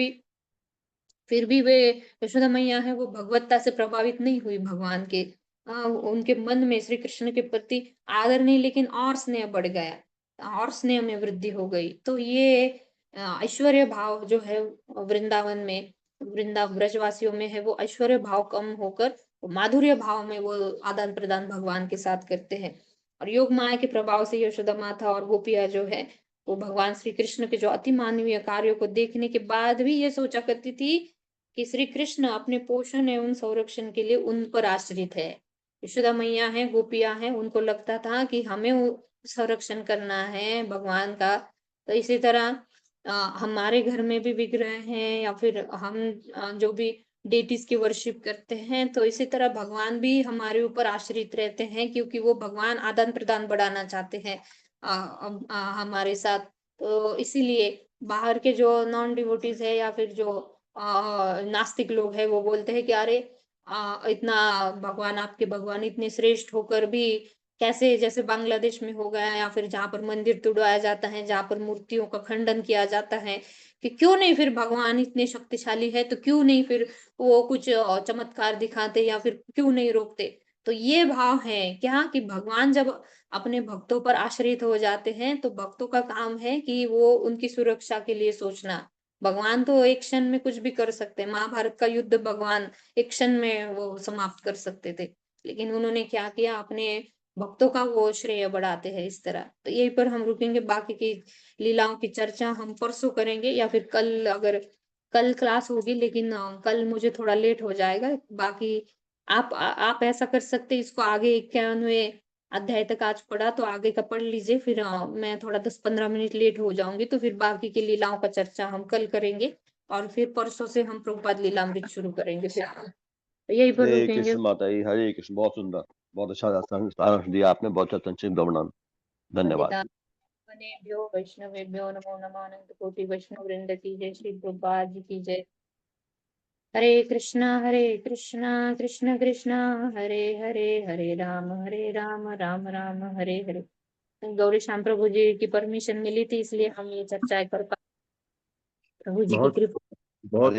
भी वे यशोदा मैया है वो भगवत्ता से प्रभावित नहीं हुई भगवान के। उनके मन में श्री कृष्ण के प्रति आदर नहीं, लेकिन और स्नेह बढ़ गया और स्नेह में वृद्धि हो गई। तो ये ऐश्वर्य भाव जो है वृंदावन में, ब्रजवासियों में है, वो ऐश्वर्य भाव कम होकर माधुर्य भाव में वो आदान प्रदान भगवान के साथ करते हैं। और योग माया के प्रभाव से यशोदा माता और गोपियां जो है वो भगवान श्री कृष्ण के जो अति मानवीय कार्यों को देखने के बाद भी ये सोचा करती थी कि श्री कृष्ण अपने पोषण एवं संरक्षण के लिए उन पर आश्रित है। यशोदा मैया है, गोपियां हैं, उनको लगता था कि हमें संरक्षण करना है भगवान का। तो इसी तरह हमारे घर में भी विग्रह हैं या फिर हम जो भी डेटीज की वर्शिप करते हैं, तो इसी तरह भगवान भी हमारे ऊपर आश्रित रहते हैं, क्योंकि वो भगवान आदान प्रदान बढ़ाना चाहते हैं हमारे साथ। तो इसीलिए बाहर के जो नॉन डिवोटीज है या फिर जो नास्तिक लोग हैं, वो बोलते हैं कि अरे इतना भगवान, आपके भगवान इतने श्रेष्ठ होकर भी कैसे, जैसे बांग्लादेश में हो गया या फिर जहाँ पर मंदिर तुड़वाया जाता है, जहाँ पर मूर्तियों का खंडन किया जाता है, कि क्यों नहीं फिर भगवान इतने शक्तिशाली है तो क्यों नहीं फिर वो कुछ चमत्कार दिखाते या फिर क्यों नहीं रोकते। तो ये भाव है क्या कि भगवान जब अपने भक्तों पर आश्रित हो जाते हैं तो भक्तों का काम है कि वो उनकी सुरक्षा के लिए सोचना। भगवान तो एक क्षण में कुछ भी कर सकते हैं, महाभारत का युद्ध भगवान एक क्षण में वो समाप्त कर सकते थे, लेकिन उन्होंने क्या किया, अपने भक्तों का वो श्रेय बढ़ाते हैं इस तरह। तो यही पर हम रुकेंगे, बाकी की लीलाओं की चर्चा हम परसों करेंगे या फिर कल, अगर कल क्लास होगी, लेकिन कल मुझे थोड़ा लेट हो जाएगा। बाकी आप ऐसा कर सकते हैं, इसको आगे 91वें अध्याय तक आज पढ़ा तो आगे का पढ़ लीजिए, फिर मैं थोड़ा 10-15 मिनट लेट हो जाऊंगी, तो फिर बाकी की लीलाओं का चर्चा हम कल करेंगे और फिर परसों से हम प्रभुपाद लीलामृत शुरू करेंगे फिर। तो यही पर हरे रुकेंगे। कृष्ण माता जी, हरे कृष्ण। बहुत सुंदर, बहुत अच्छा सारांश दिया आपने, बहुत अच्छा संक्षिप्त वर्णन। धन्यवाद। वनेभ्यो वैष्णवेभ्यो नमो नमः। अनंत कोटि वैष्णव वृंद की जय, श्री प्रभुपाद जी की जय। हरे कृष्णा कृष्ण कृष्ण हरे हरे, हरे राम राम राम हरे हरे। गौरी श्याम प्रभु जी की परमिशन मिली थी, इसलिए हम ये चर्चा कर पाए। प्रभु जी की बहुत कृपा। बहुत